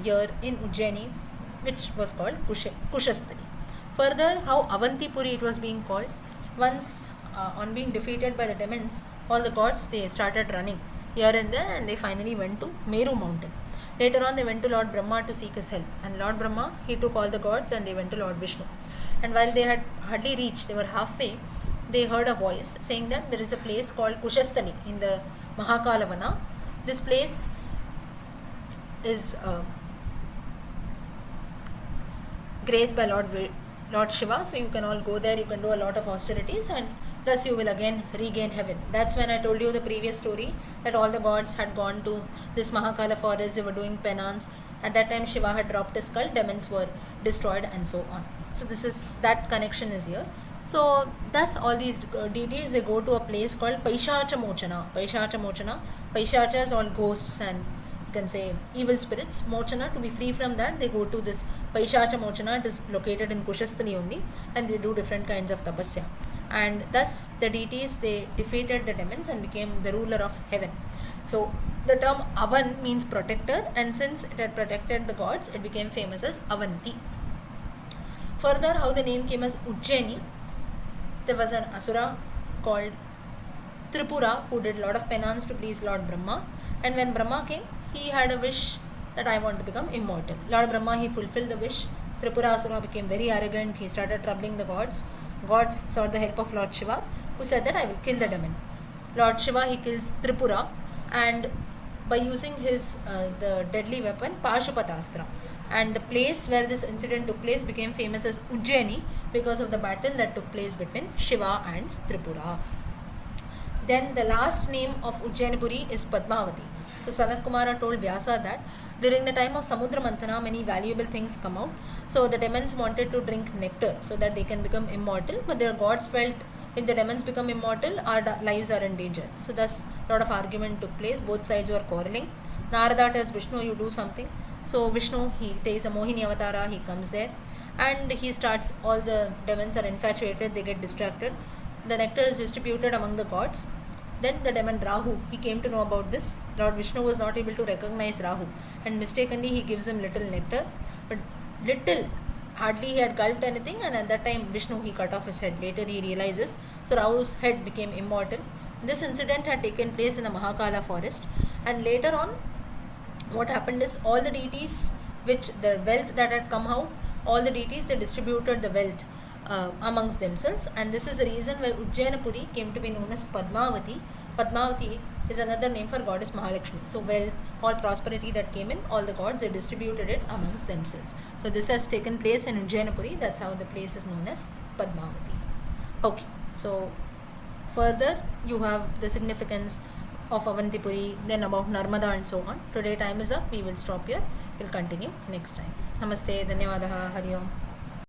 here in Ujjaini, which was called Kushastali. Further, how Avantipuri it was being called. Once on being defeated by the demons, all the gods, they started running here and there, and they finally went to Meru mountain. Later on, they went to Lord Brahma to seek his help, and Lord Brahma, he took all the gods and they went to Lord Vishnu. And while they had hardly reached, they were halfway, they heard a voice saying that there is a place called Kushastali in the Mahakalavana. This place is graced by Lord Shiva, so you can all go there, you can do a lot of austerities, and thus you will again regain heaven. That's when I told you the previous story that all the gods had gone to this Mahakala forest, they were doing penance. At that time Shiva had dropped his skull, demons were destroyed, and so on. So this is, that connection is here. So thus all these deities, they go to a place called Paishacha Mochana. Paishacha is all ghosts and you can say evil spirits. Mochana, to be free from that, they go to this Paishacha Mochana. It is located in Kushastali only, and they do different kinds of tapasya. And thus the deities, they defeated the demons and became the ruler of heaven. So the term Avan means protector, and since it had protected the gods, it became famous as Avanti. Further, how the name came as Ujjaini. There was an asura called Tripura who did a lot of penance to please Lord Brahma, and when Brahma came, he had a wish that I want to become immortal. Lord Brahma, he fulfilled the wish. Tripura asura became very arrogant, he started troubling the gods. Gods sought the help of Lord Shiva, who said that I will kill the demon. Lord Shiva, he kills Tripura, and by using his the deadly weapon Pashupatastra, and the place where this incident took place became famous as Ujjaini because of the battle that took place between Shiva and Tripura. Then the last name of Ujjainapuri is Padmavati. So Sanat Kumara told Vyasa that during the time of Samudra Mantana, many valuable things come out. So the demons wanted to drink nectar so that they can become immortal, but their gods felt if the demons become immortal, our lives are in danger. So thus a lot of argument took place, both sides were quarreling. Narada tells Vishnu, you do something. So Vishnu, he takes a Mohini avatara, he comes there, and he starts, all the demons are infatuated, they get distracted. The nectar is distributed among the gods. Then the demon Rahu, he came to know about this. Lord Vishnu was not able to recognize Rahu, and mistakenly he gives him little nectar. But little, hardly he had gulped anything, and at that time Vishnu, he cut off his head. Later he realizes, so Rahu's head became immortal. This incident had taken place in the Mahakala forest, and later on what happened is all the deities, which the wealth that had come out, all the deities, they distributed the wealth amongst themselves, and this is the reason why Ujjainapuri came to be known as Padmavati. Padmavati is another name for goddess Mahalakshmi. So wealth, all prosperity that came in, all the gods, they distributed it amongst themselves. So this has taken place in Ujjainapuri. That's how the place is known as Padmavati. Okay, so further you have the significance of Avantipuri, then about Narmada and so on. Today time is up. We will stop here. We'll continue next time. Namaste, Dhanyavadaha, Hari Om.